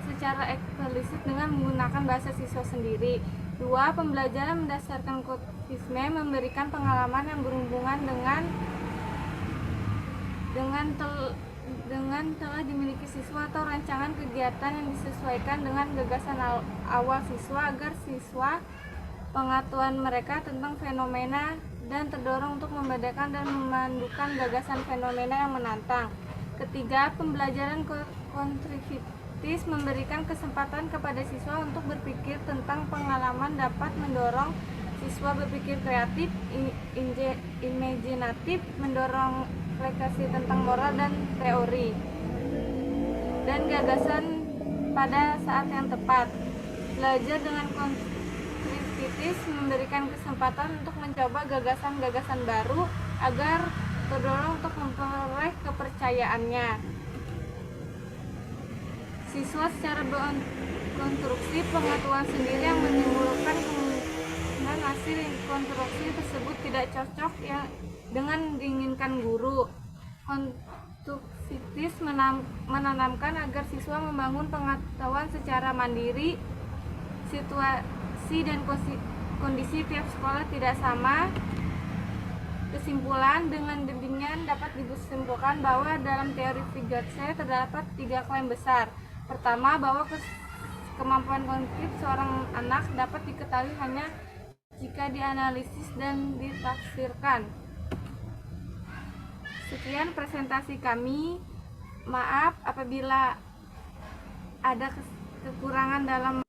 S7: secara eksplisit dengan menggunakan bahasa siswa sendiri. 2. Pembelajaran mendasarkan konstruktivisme memberikan pengalaman yang berhubungan dengan telah dimiliki siswa atau rancangan kegiatan yang disesuaikan dengan gagasan awal siswa agar siswa pengetahuan mereka tentang fenomena dan terdorong untuk membedakan dan memandukan gagasan fenomena yang menantang. Ketiga, pembelajaran konstruktivis memberikan kesempatan kepada siswa untuk berpikir tentang pengalaman dapat mendorong siswa berpikir kreatif, imajinatif, mendorong refleksi tentang moral dan teori, dan gagasan pada saat yang tepat. Belajar dengan konstruktivis memberikan kesempatan untuk mencoba gagasan-gagasan baru agar terdorong untuk memperoleh kepercayaannya. Siswa secara konstruksi pengetahuan sendiri yang menimbulkan kemungkinan hasil konstruksi tersebut tidak cocok dengan diinginkan guru. Konstruktivis menanamkan agar siswa membangun pengetahuan secara mandiri. Situasi dan kondisi tiap sekolah tidak sama. Kesimpulan, dengan demikian dapat disimpulkan bahwa dalam teori Piagetski terdapat 3 klaim besar. Pertama, bahwa kemampuan kognitif seorang anak dapat diketahui hanya jika dianalisis dan ditafsirkan. Sekian presentasi kami. Maaf apabila ada kekurangan dalam.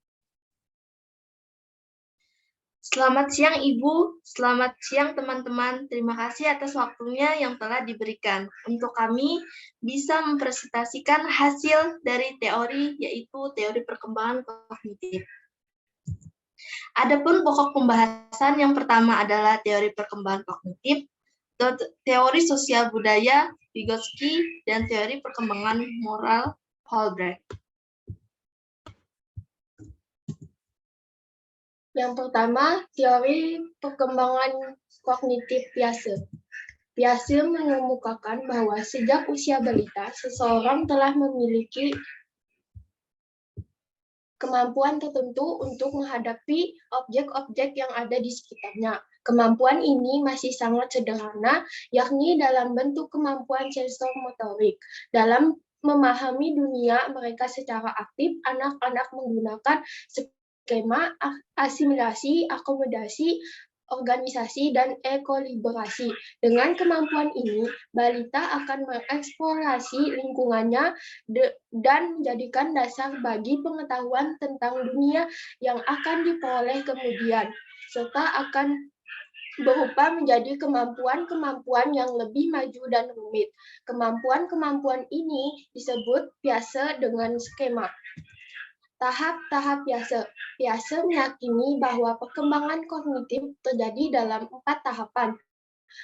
S9: Selamat siang Ibu, selamat siang teman-teman. Terima kasih atas waktunya yang telah diberikan. Untuk kami bisa mempresentasikan hasil dari teori, yaitu teori perkembangan kognitif. Adapun pokok pembahasan yang pertama adalah teori perkembangan kognitif, teori sosial budaya Vygotsky, dan teori perkembangan moral Colbert.
S5: Yang pertama, teori perkembangan kognitif Piaget. Piaget mengemukakan bahwa sejak usia balita, seseorang telah memiliki kemampuan tertentu untuk menghadapi objek-objek yang ada di sekitarnya. Kemampuan ini masih sangat sederhana, yakni dalam bentuk kemampuan sensor motorik. Dalam memahami dunia mereka secara aktif, anak-anak menggunakan skema asimilasi, akomodasi, organisasi, dan ekoliberasi. Dengan kemampuan ini, balita akan mengeksplorasi lingkungannya dan menjadikan dasar bagi pengetahuan tentang dunia yang akan diperoleh kemudian, serta akan berubah menjadi kemampuan-kemampuan yang lebih maju dan rumit. Kemampuan-kemampuan ini disebut Piaget dengan skema. Tahap-tahap Piaget. Piaget meyakini bahwa perkembangan kognitif terjadi dalam 4 tahapan.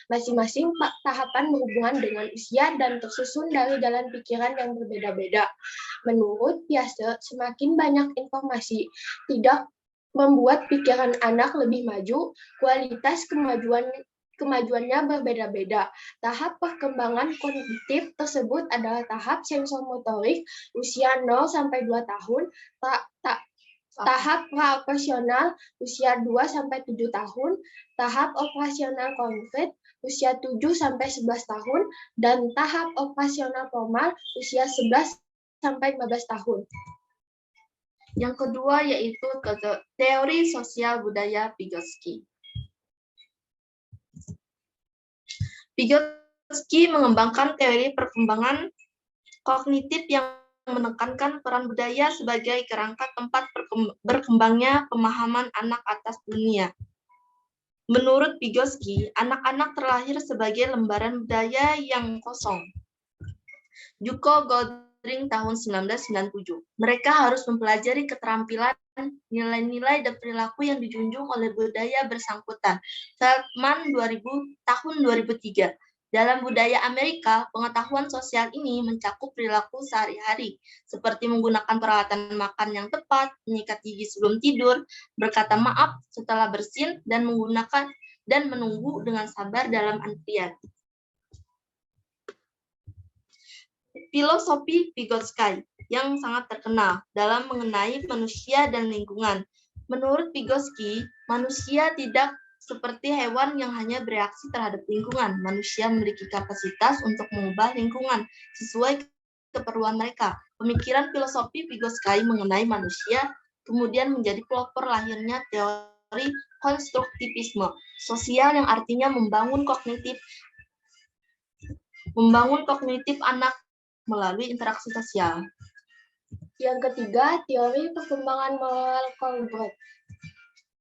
S5: Masing-masing tahapan berhubungan dengan usia dan tersusun dari jalan pikiran yang berbeda-beda. Menurut Piaget, semakin banyak informasi tidak membuat pikiran anak lebih maju, kualitas kemajuannya berbeda-beda. Tahap perkembangan kognitif tersebut adalah tahap sensomotorik usia 0-2 tahun, tahap operasional usia 2-7 tahun, tahap operasional konkret usia 7-11 tahun, dan tahap operasional formal usia 11-15 tahun.
S9: Yang kedua yaitu teori sosial budaya Vygotsky. Vygotsky mengembangkan teori perkembangan kognitif yang menekankan peran budaya sebagai kerangka tempat berkembangnya pemahaman anak atas dunia. Menurut Vygotsky, anak-anak terlahir sebagai lembaran budaya yang kosong. Yuko Goldring tahun 1997. Mereka harus mempelajari keterampilan, nilai-nilai, dan perilaku yang dijunjung oleh budaya bersangkutan. Feldman tahun 2003. Dalam budaya Amerika, pengetahuan sosial ini mencakup perilaku sehari-hari, seperti menggunakan peralatan makan yang tepat, menyikat gigi sebelum tidur, berkata maaf setelah bersin, dan menunggu dengan sabar dalam antrian. Filosofi Vygotsky yang sangat terkenal dalam mengenai manusia dan lingkungan. Menurut Vygotsky, manusia tidak seperti hewan yang hanya bereaksi terhadap lingkungan. Manusia memiliki kapasitas untuk mengubah lingkungan sesuai keperluan mereka. Pemikiran filosofi Vygotsky mengenai manusia kemudian menjadi pelopor lahirnya teori konstruktivisme sosial yang artinya membangun kognitif anak melalui interaksi sosial.
S5: Yang ketiga, teori perkembangan moral Colbert.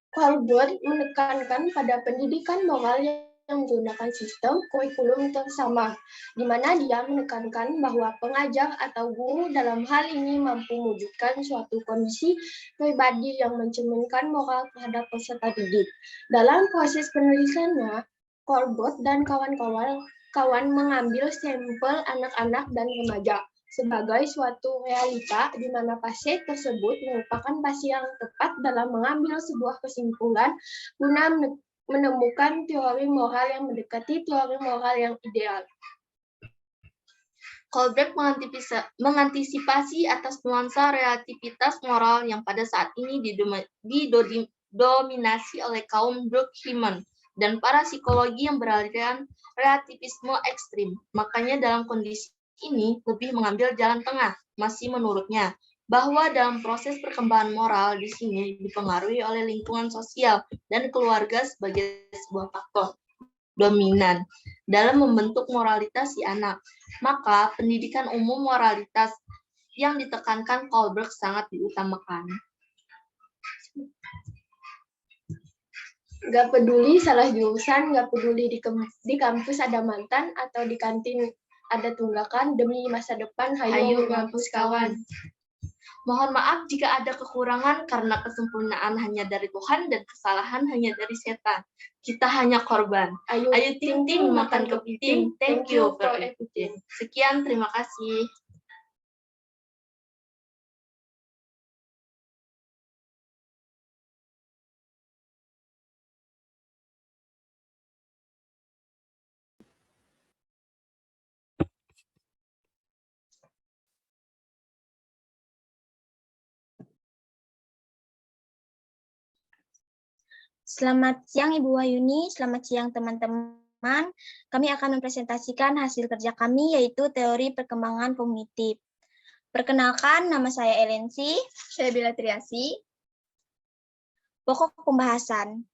S5: Colbert menekankan pada pendidikan moral yang menggunakan sistem kurikulum tersamar, di mana dia menekankan bahwa pengajar atau guru dalam hal ini mampu mewujudkan suatu kondisi pribadi yang mencerminkan moral terhadap peserta didik. Dalam proses penelitiannya, Colbert dan kawan mengambil sampel anak-anak dan remaja sebagai suatu realita di mana pasien tersebut merupakan pasien yang tepat dalam mengambil sebuah kesimpulan guna menemukan teori moral yang mendekati teori moral yang ideal.
S9: Colbert mengantisipasi atas nuansa relativitas moral yang pada saat ini didominasi oleh kaum Durkheim dan para psikologi yang beraliran relativisme ekstrim. Makanya dalam kondisi ini lebih mengambil jalan tengah, masih menurutnya, bahwa dalam proses perkembangan moral di sini dipengaruhi oleh lingkungan sosial dan keluarga sebagai sebuah faktor dominan dalam membentuk moralitas si anak. Maka pendidikan umum moralitas yang ditekankan Colbert sangat diutamakan.
S5: Gak peduli salah jurusan, gak peduli di kampus ada mantan atau di kantin ada tunggakan, demi masa depan hayo ngampus kawan.
S9: Mohon maaf jika ada kekurangan karena kesempurnaan hanya dari Tuhan dan kesalahan hanya dari setan. Kita hanya korban. Ayo ting-ting makan kepiting. Thank you for everything. Sekian, terima kasih.
S5: Selamat siang Ibu Wayuni, selamat siang teman-teman. Kami akan mempresentasikan hasil kerja kami yaitu teori perkembangan kognitif. Perkenalkan, nama saya Elensi.
S8: Saya Bila Triasi.
S5: Pokok pembahasan.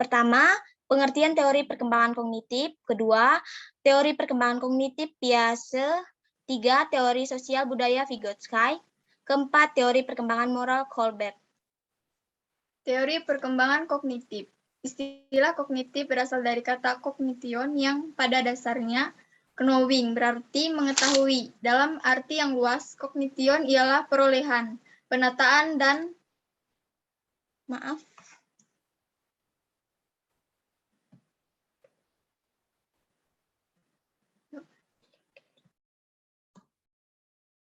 S5: Pertama, pengertian teori perkembangan kognitif. Kedua, teori perkembangan kognitif Piaget. Tiga, teori sosial budaya Vygotsky. Keempat, teori perkembangan moral Colbert.
S8: Teori perkembangan kognitif. Istilah kognitif berasal dari kata cognition yang pada dasarnya knowing berarti mengetahui. Dalam arti yang luas, cognition ialah perolehan, penataan dan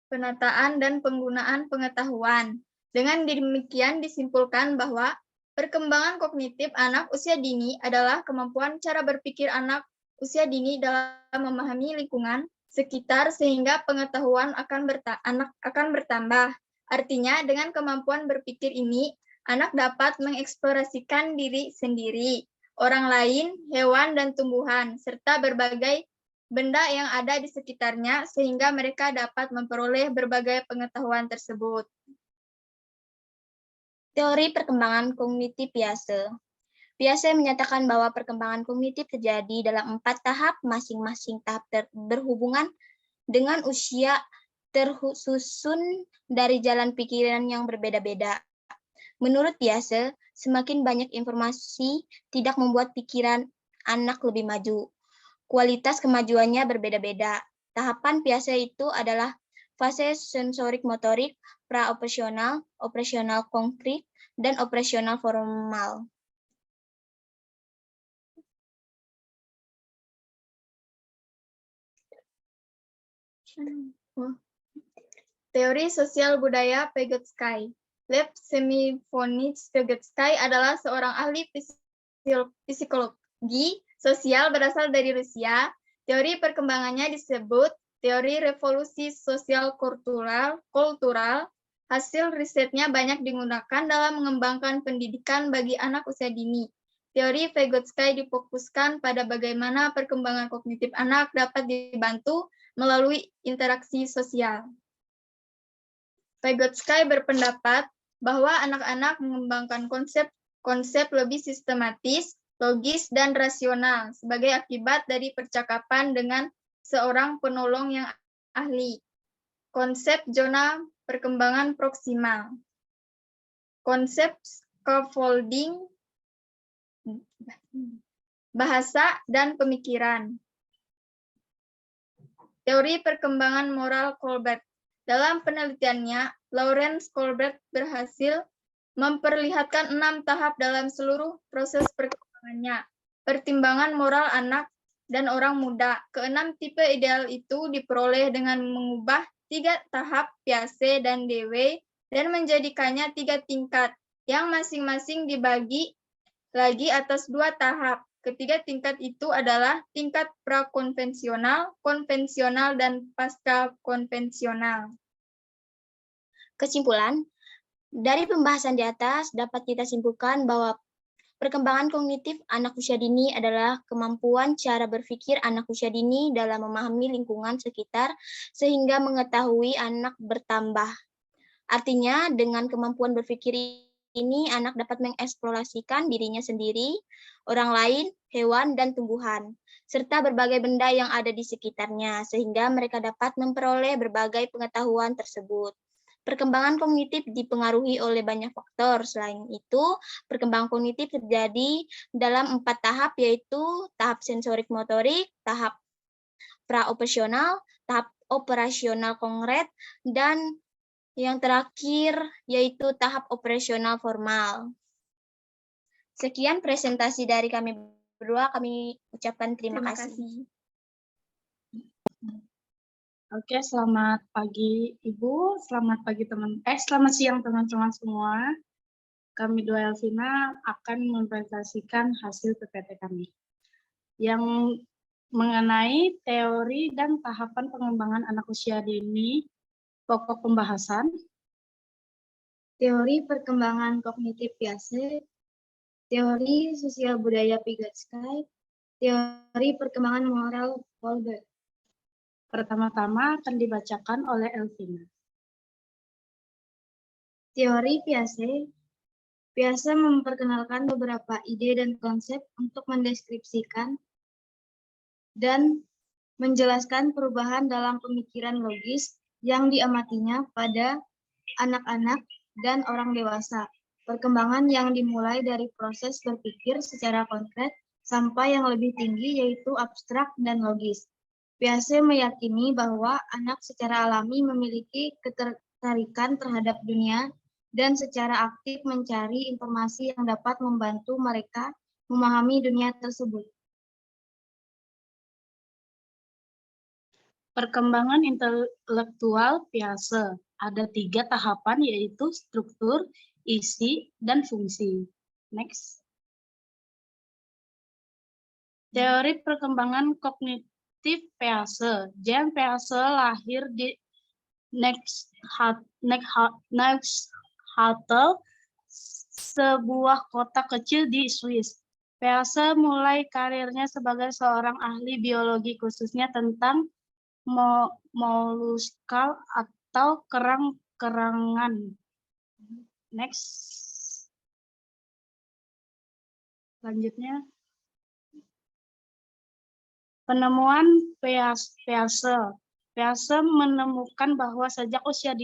S8: penataan dan penggunaan pengetahuan. Dengan demikian disimpulkan bahwa perkembangan kognitif anak usia dini adalah kemampuan cara berpikir anak usia dini dalam memahami lingkungan sekitar sehingga pengetahuan anak akan bertambah. Artinya dengan kemampuan berpikir ini, anak dapat mengeksplorasikan diri sendiri, orang lain, hewan dan tumbuhan, serta berbagai benda yang ada di sekitarnya sehingga mereka dapat memperoleh berbagai pengetahuan tersebut.
S5: Teori perkembangan kognitif Piaget. Piaget menyatakan bahwa perkembangan kognitif terjadi dalam 4 tahap, masing-masing tahap berhubungan dengan usia tersusun dari jalan pikiran yang berbeda-beda. Menurut Piaget, semakin banyak informasi tidak membuat pikiran anak lebih maju. Kualitas kemajuannya berbeda-beda. Tahapan Piaget itu adalah fase sensorik motorik, pra-operasional, operasional konkret, dan operasional formal.
S8: Teori sosial budaya Vygotsky. Lev Semyonovich Vygotsky adalah seorang ahli psikologi sosial berasal dari Rusia. Teori perkembangannya disebut teori revolusi sosial kultural. Hasil risetnya banyak digunakan dalam mengembangkan pendidikan bagi anak usia dini. Teori Vygotsky difokuskan pada bagaimana perkembangan kognitif anak dapat dibantu melalui interaksi sosial. Vygotsky berpendapat bahwa anak-anak mengembangkan konsep lebih sistematis, logis, dan rasional sebagai akibat dari percakapan dengan seorang penolong yang ahli. Konsep zona perkembangan proksimal. Konsep scaffolding, bahasa, dan pemikiran. Teori perkembangan moral Colbert. Dalam penelitiannya, Lawrence Colbert berhasil memperlihatkan 6 tahap dalam seluruh proses perkembangannya. Pertimbangan moral anak dan orang muda. Keenam tipe ideal itu diperoleh dengan mengubah 3 tahap Piaget dan Dewey dan menjadikannya 3 tingkat yang masing-masing dibagi lagi atas 2 tahap. Ketiga tingkat itu adalah tingkat prakonvensional, konvensional, dan pasca konvensional.
S5: Kesimpulan, dari pembahasan di atas dapat kita simpulkan bahwa perkembangan kognitif anak usia dini adalah kemampuan cara berpikir anak usia dini dalam memahami lingkungan sekitar sehingga mengetahui anak bertambah. Artinya, dengan kemampuan berpikir ini, anak dapat mengeksplorasikan dirinya sendiri, orang lain, hewan, dan tumbuhan, serta berbagai benda yang ada di sekitarnya, sehingga mereka dapat memperoleh berbagai pengetahuan tersebut. Perkembangan kognitif dipengaruhi oleh banyak faktor. Selain itu, perkembangan kognitif terjadi dalam 4 tahap, yaitu tahap sensorik motorik, tahap pra-operasional, tahap operasional konkret, dan
S8: Yang terakhir yaitu tahap operasional formal. Sekian presentasi dari kami berdua, kami ucapkan terima kasih.
S4: Oke, selamat pagi Ibu, selamat pagi selamat siang teman-teman semua. Kami dua Elvina akan mempresentasikan hasil PPT kami yang mengenai teori dan tahapan pengembangan anak usia dini. Pokok pembahasan,
S2: Teori perkembangan kognitif Piaget, teori sosial budaya Vygotsky, teori perkembangan moral Kohlberg.
S4: pertama-tama akan dibacakan oleh Elvina.
S2: Teori Piaget. Piaget memperkenalkan beberapa ide dan konsep untuk mendeskripsikan dan menjelaskan perubahan dalam pemikiran logis yang diamatinya pada anak-anak dan orang dewasa. Perkembangan yang dimulai dari proses berpikir secara konkret sampai yang lebih tinggi yaitu abstrak dan logis. Piaget meyakini bahwa anak secara alami memiliki ketertarikan terhadap dunia dan secara aktif mencari informasi yang dapat membantu mereka memahami dunia tersebut.
S4: Perkembangan intelektual Piaget ada 3 tahapan yaitu struktur, isi, dan fungsi. Next. Teori perkembangan kognitif Piaget. Jean Piaget lahir di Neuchâtel, sebuah kota kecil di Swiss. Piaget mulai karirnya sebagai seorang ahli biologi khususnya tentang moluska atau kerang-kerangan. Next. Selanjutnya. Penemuan Piaget. Piaget menemukan bahwa sejak usia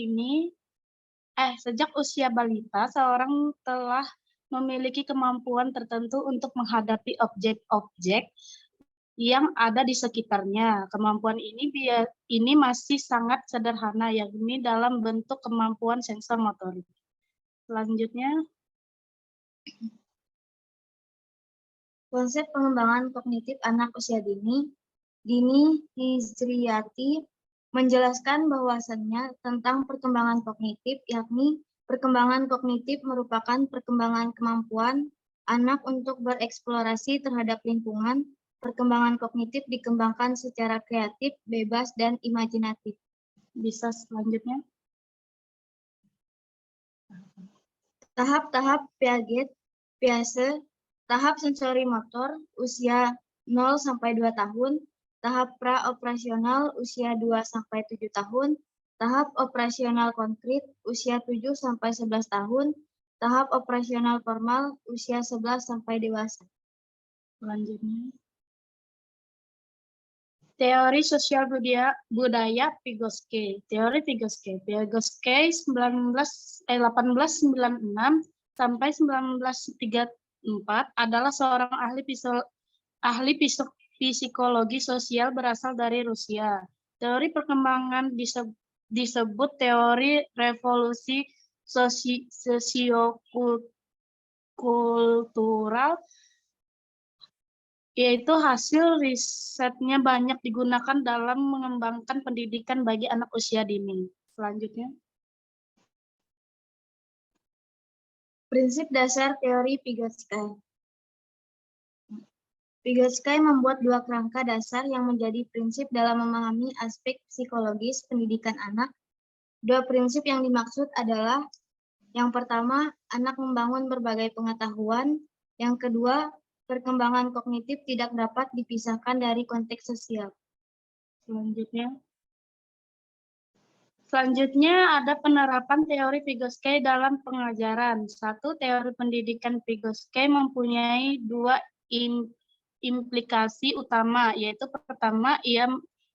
S4: balita, seorang telah memiliki kemampuan tertentu untuk menghadapi objek-objek yang ada di sekitarnya. Kemampuan ini masih sangat sederhana, yakni dalam bentuk kemampuan sensor motorik. Selanjutnya.
S2: Konsep pengembangan kognitif anak usia dini, Dini Hijriyati, menjelaskan bahwasannya tentang perkembangan kognitif, yakni perkembangan kognitif merupakan perkembangan kemampuan anak untuk bereksplorasi terhadap lingkungan. Perkembangan kognitif dikembangkan secara kreatif, bebas, dan imajinatif.
S4: Bisa selanjutnya.
S2: Tahap-tahap Piaget, tahap sensori motor, usia 0-2 tahun, tahap pra-operasional usia 2-7 tahun, tahap operasional konkret usia 7-11 tahun, tahap operasional formal usia 11 sampai dewasa.
S4: Selanjutnya. Teori sosial budaya Vygotsky. Teori Vygotsky. Vygotsky 1896 sampai 1934 adalah seorang ahli psikologi sosial berasal dari Rusia. Teori perkembangan disebut teori revolusi sosiokultural, yaitu hasil risetnya banyak digunakan dalam mengembangkan pendidikan bagi anak usia dini. Selanjutnya.
S2: Prinsip dasar teori Vygotsky. Vygotsky membuat 2 kerangka dasar yang menjadi prinsip dalam memahami aspek psikologis pendidikan anak. 2 prinsip yang dimaksud adalah, yang pertama, anak membangun berbagai pengetahuan. Yang kedua, perkembangan kognitif tidak dapat dipisahkan dari konteks sosial.
S4: Selanjutnya ada penerapan teori Vygotsky dalam pengajaran. 1. Teori pendidikan Vygotsky mempunyai 2 implikasi utama, yaitu pertama,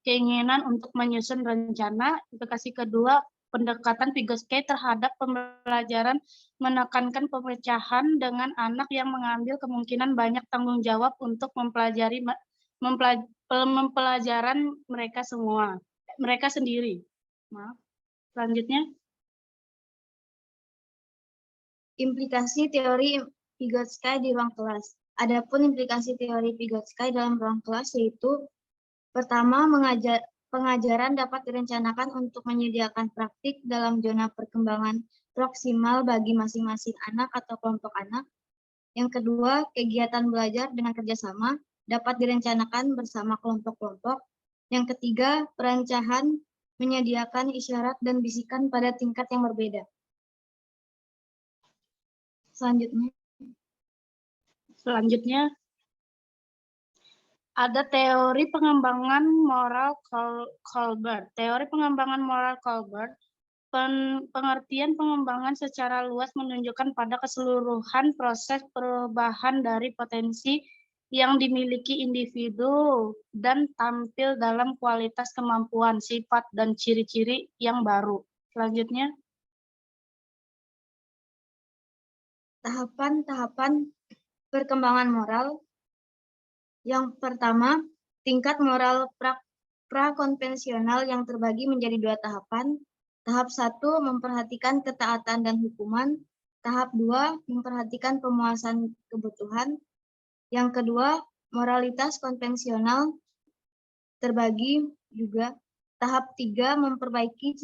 S4: keinginan untuk menyusun rencana. Implikasi kedua, pendekatan Vygotsky terhadap pembelajaran menekankan pemecahan dengan anak yang mengambil kemungkinan banyak tanggung jawab untuk mempelajaran mereka sendiri. Maaf. Selanjutnya.
S5: Implikasi teori Vygotsky di ruang kelas. Adapun implikasi teori Vygotsky dalam ruang kelas yaitu pertama, pengajaran dapat direncanakan untuk menyediakan praktik dalam zona perkembangan proksimal bagi masing-masing anak atau kelompok anak. Yang kedua, kegiatan belajar dengan kerjasama dapat direncanakan bersama kelompok-kelompok. Yang ketiga, perancahan menyediakan isyarat dan bisikan pada tingkat yang berbeda.
S4: Selanjutnya, ada teori pengembangan moral Colbert. Teori pengembangan moral Colbert, pengertian pengembangan secara luas menunjukkan pada keseluruhan proses perubahan dari potensi yang dimiliki individu dan tampil dalam kualitas kemampuan, sifat, dan ciri-ciri yang baru. Selanjutnya,
S5: tahapan-tahapan perkembangan moral. Yang pertama, tingkat moral prakonvensional yang terbagi menjadi 2 tahapan. Tahap 1 memperhatikan ketaatan dan hukuman. Tahap 2 memperhatikan pemuasan kebutuhan. Yang kedua, moralitas konvensional terbagi juga. Tahap 3 memperbaiki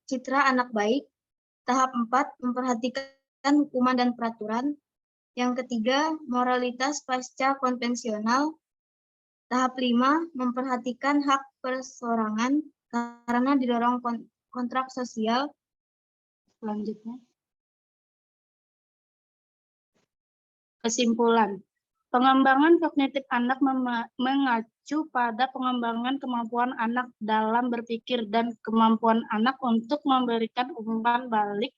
S5: citra anak baik. Tahap 4 memperhatikan hukuman dan peraturan. Yang ketiga, moralitas pasca konvensional. Tahap 5 memperhatikan hak perseorangan karena didorong kontrak sosial.
S4: selanjutnya. Kesimpulan. Pengembangan kognitif anak mengacu pada pengembangan kemampuan anak dalam berpikir dan kemampuan anak untuk memberikan umpan balik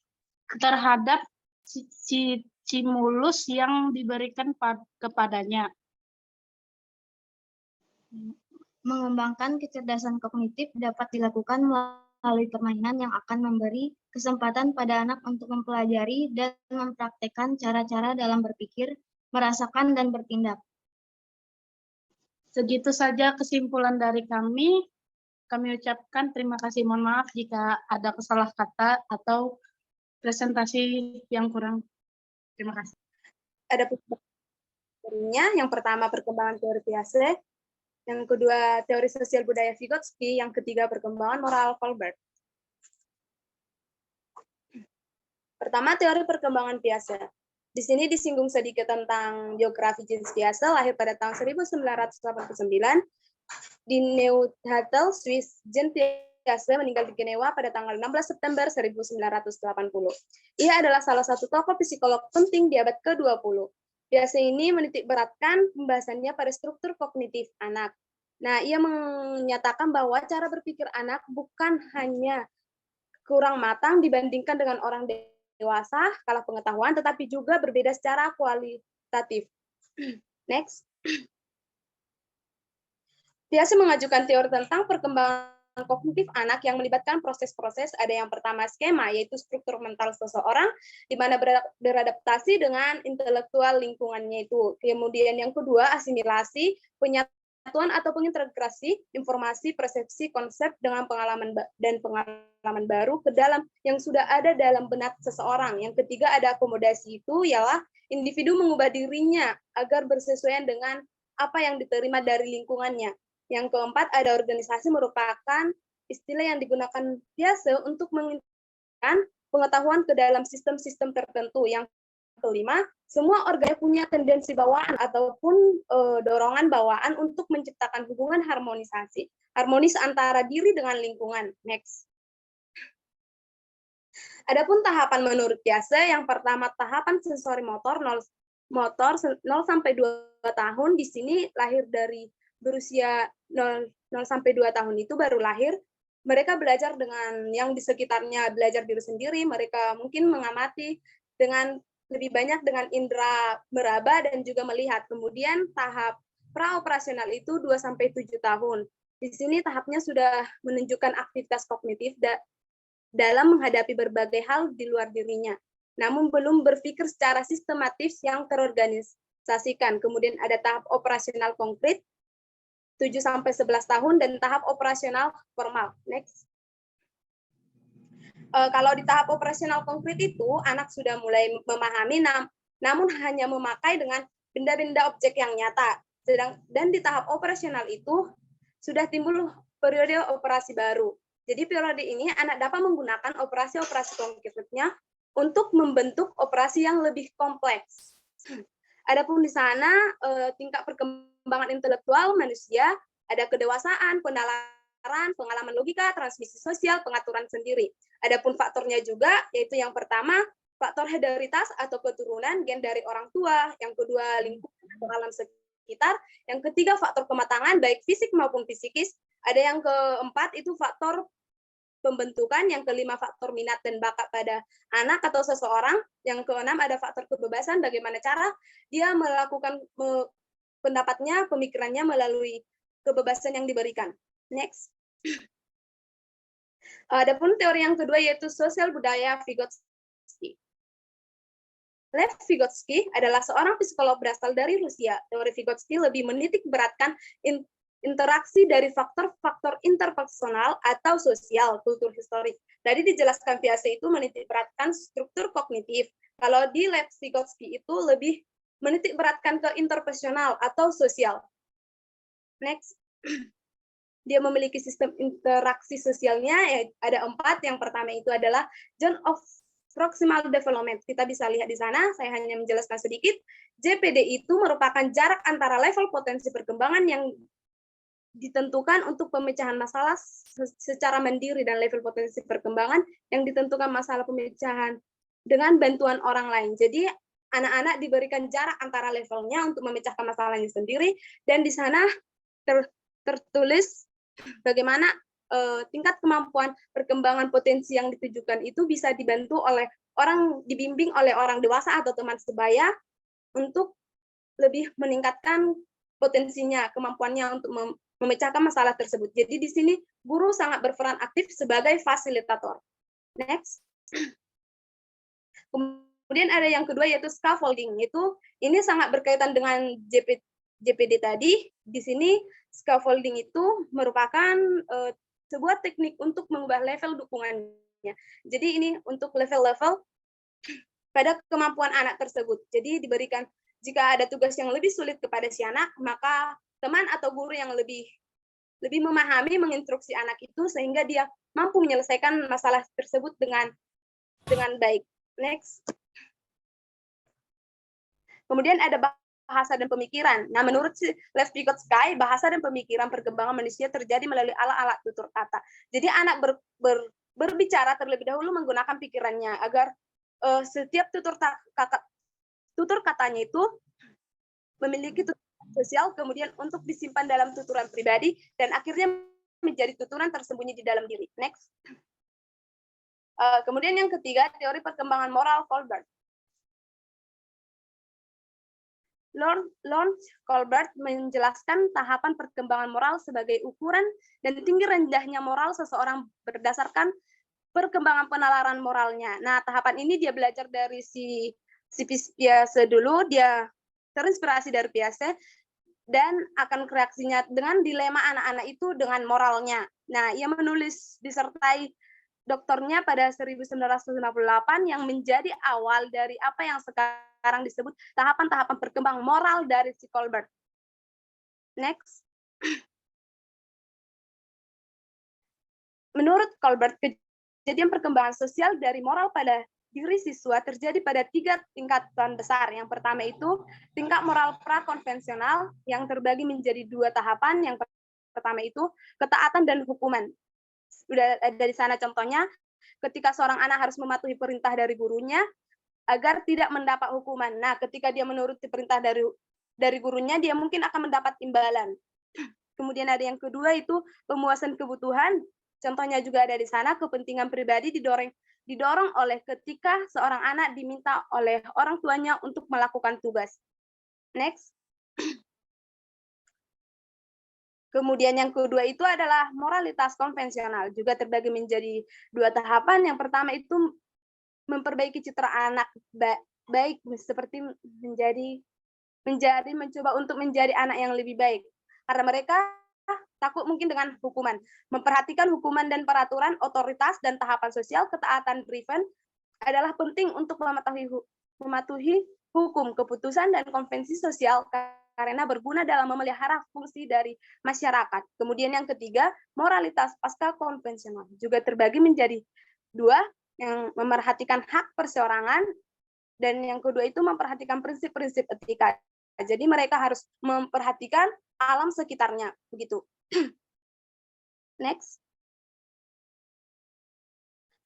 S4: terhadap stimulus yang diberikan kepadanya.
S5: Mengembangkan kecerdasan kognitif dapat dilakukan melalui permainan yang akan memberi kesempatan pada anak untuk mempelajari dan mempraktekkan cara-cara dalam berpikir, merasakan, dan bertindak.
S4: Segitu saja kesimpulan dari kami. Kami ucapkan terima kasih. Mohon maaf jika ada salah kata atau presentasi yang kurang. Terima kasih.
S10: Ada teorinya. Yang pertama perkembangan teori Piaget, yang kedua teori sosial budaya Vygotsky, yang ketiga perkembangan moral Colbert. Pertama, teori perkembangan Piaget. Di sini disinggung sedikit tentang biografi Jean Piaget, lahir pada tahun 1989 di Neuchâtel, Swiss. Jean Piaget meninggal di Jenewa pada tanggal 16 September 1980. Ia adalah salah satu tokoh psikolog penting di abad ke-20. Piaget ini menitik beratkan pembahasannya pada struktur kognitif anak. Nah, ia menyatakan bahwa cara berpikir anak bukan hanya kurang matang dibandingkan dengan orang dewasa, kalah pengetahuan, tetapi juga berbeda secara kualitatif. Next. Piaget mengajukan teori tentang perkembangan kognitif anak yang melibatkan proses-proses. Ada yang pertama skema, yaitu struktur mental seseorang, di mana beradaptasi dengan intelektual lingkungannya itu. Kemudian yang kedua, asimilasi, penyatuan atau pengintegrasi informasi, persepsi, konsep dengan pengalaman baru ke dalam yang sudah ada dalam benak seseorang. Yang ketiga ada akomodasi, itu ialah individu mengubah dirinya agar bersesuaian dengan apa yang diterima dari lingkungannya. Yang keempat ada organisasi, merupakan istilah yang digunakan biasa untuk mengintegrasikan pengetahuan ke dalam sistem-sistem tertentu. Yang kelima, semua organ punya tendensi bawaan ataupun dorongan bawaan untuk menciptakan hubungan harmonis antara diri dengan lingkungan. Next. Adapun tahapan menurut Piaget, yang pertama tahapan sensori motor 0 sampai 2 tahun. Di sini lahir dari berusia 0 sampai 2 tahun itu baru lahir. Mereka belajar dengan yang di sekitarnya, belajar diri sendiri, mereka mungkin mengamati dengan lebih banyak dengan indera meraba dan juga melihat. Kemudian tahap praoperasional itu 2 sampai 7 tahun. Di sini tahapnya sudah menunjukkan aktivitas kognitif dalam menghadapi berbagai hal di luar dirinya, namun belum berpikir secara sistematis yang terorganisasikan. Kemudian ada tahap operasional konkret 7 sampai 11 tahun dan tahap operasional formal. Next. Kalau di tahap operasional konkret itu, anak sudah mulai memahami, namun hanya memakai dengan benda-benda objek yang nyata. Dan di tahap operasional itu, sudah timbul periode operasi baru. Jadi periode ini anak dapat menggunakan operasi-operasi konkretnya untuk membentuk operasi yang lebih kompleks. Adapun di sana tingkat perkembangan intelektual manusia, ada kedewasaan, penalaran, pengalaman logika, transmisi sosial, pengaturan sendiri. Adapun faktornya juga, yaitu yang pertama, faktor hereditaritas atau keturunan gen dari orang tua, yang kedua lingkungan atau alam sekitar, yang ketiga faktor kematangan baik fisik maupun psikis, ada yang keempat itu faktor pembentukan, yang kelima faktor minat dan bakat pada anak atau seseorang, yang keenam ada faktor kebebasan, bagaimana cara dia melakukan pendapatnya, pemikirannya melalui kebebasan yang diberikan. Next. Adapun teori yang kedua yaitu sosial budaya Vygotsky. Lev Vygotsky adalah seorang psikolog berasal dari Rusia. Teori Vygotsky lebih menitik beratkan interaksi dari faktor-faktor interpersonal atau sosial, kultur historik. Tadi dijelaskan Piaget itu menitik beratkan struktur kognitif. Kalau di Lev Vygotsky itu lebih menitik beratkan ke interpersonal atau sosial. Next. Dia memiliki sistem interaksi sosialnya, ada 4. Yang pertama itu adalah zone of proximal development. Kita bisa lihat di sana, saya hanya menjelaskan sedikit. JPD itu merupakan jarak antara level potensi perkembangan yang ditentukan untuk pemecahan masalah secara mandiri dan level potensi perkembangan yang ditentukan masalah pemecahan dengan bantuan orang lain. Jadi anak-anak diberikan jarak antara levelnya untuk memecahkan masalahnya sendiri, dan di sana tertulis bagaimana tingkat kemampuan perkembangan potensi yang ditujukan itu bisa dibantu oleh dibimbing oleh orang dewasa atau teman sebaya untuk lebih meningkatkan potensinya, kemampuannya untuk memecahkan masalah tersebut. Jadi di sini guru sangat berperan aktif sebagai fasilitator. Next. Kemudian ada yang kedua yaitu scaffolding. Ini sangat berkaitan dengan JPD tadi. Di sini scaffolding itu merupakan sebuah teknik untuk mengubah level dukungannya. Jadi ini untuk level-level pada kemampuan anak tersebut. Jadi diberikan, jika ada tugas yang lebih sulit kepada si anak, maka teman atau guru yang lebih memahami menginstruksi anak itu sehingga dia mampu menyelesaikan masalah tersebut dengan baik. Next. Kemudian ada bahasa dan pemikiran. Nah, menurut Lev Vygotsky, bahasa dan pemikiran perkembangan manusia terjadi melalui alat-alat tutur kata. Jadi anak berbicara terlebih dahulu menggunakan pikirannya agar setiap tutur katanya itu memiliki tuturan sosial, kemudian untuk disimpan dalam tuturan pribadi, dan akhirnya menjadi tuturan tersembunyi di dalam diri. Next. Kemudian yang ketiga, teori perkembangan moral Colbert. Lawrence Colbert menjelaskan tahapan perkembangan moral sebagai ukuran dan tinggi rendahnya moral seseorang berdasarkan perkembangan penalaran moralnya. Nah, tahapan ini dia belajar dari si Piaget dulu, dia terinspirasi dari Piaget, dan akan reaksinya dengan dilema anak-anak itu dengan moralnya. Nah, ia menulis disertai doktornya pada 1958 yang menjadi awal dari apa yang sekarang disebut tahapan-tahapan perkembangan moral dari si Colbert. Next. Menurut Colbert, kejadian perkembangan sosial dari moral pada diri siswa terjadi pada 3 tingkatan besar. Yang pertama itu tingkat moral prakonvensional yang terbagi menjadi 2 tahapan. Yang pertama itu ketaatan dan hukuman. Sudah dari sana contohnya, ketika seorang anak harus mematuhi perintah dari gurunya agar tidak mendapat hukuman. Nah, ketika dia menuruti perintah dari gurunya, dia mungkin akan mendapat imbalan. Kemudian ada yang kedua itu pemuasan kebutuhan. Contohnya juga ada di sana, kepentingan pribadi didorong oleh ketika seorang anak diminta oleh orang tuanya untuk melakukan tugas. Next. Kemudian yang kedua itu adalah moralitas konvensional, juga terbagi menjadi 2 tahapan. Yang pertama itu memperbaiki citra anak baik, seperti mencoba untuk menjadi anak yang lebih baik. Karena mereka takut mungkin dengan hukuman. Memperhatikan hukuman dan peraturan, otoritas, dan tahapan sosial, ketaatan driven adalah penting untuk mematuhi hukum, keputusan, dan konvensi sosial karena berguna dalam memelihara fungsi dari masyarakat. Kemudian yang ketiga, moralitas pasca konvensional juga terbagi menjadi dua, yang memerhatikan hak perseorangan, dan yang kedua itu memperhatikan prinsip-prinsip etika. Jadi mereka harus memperhatikan alam sekitarnya, begitu. Next.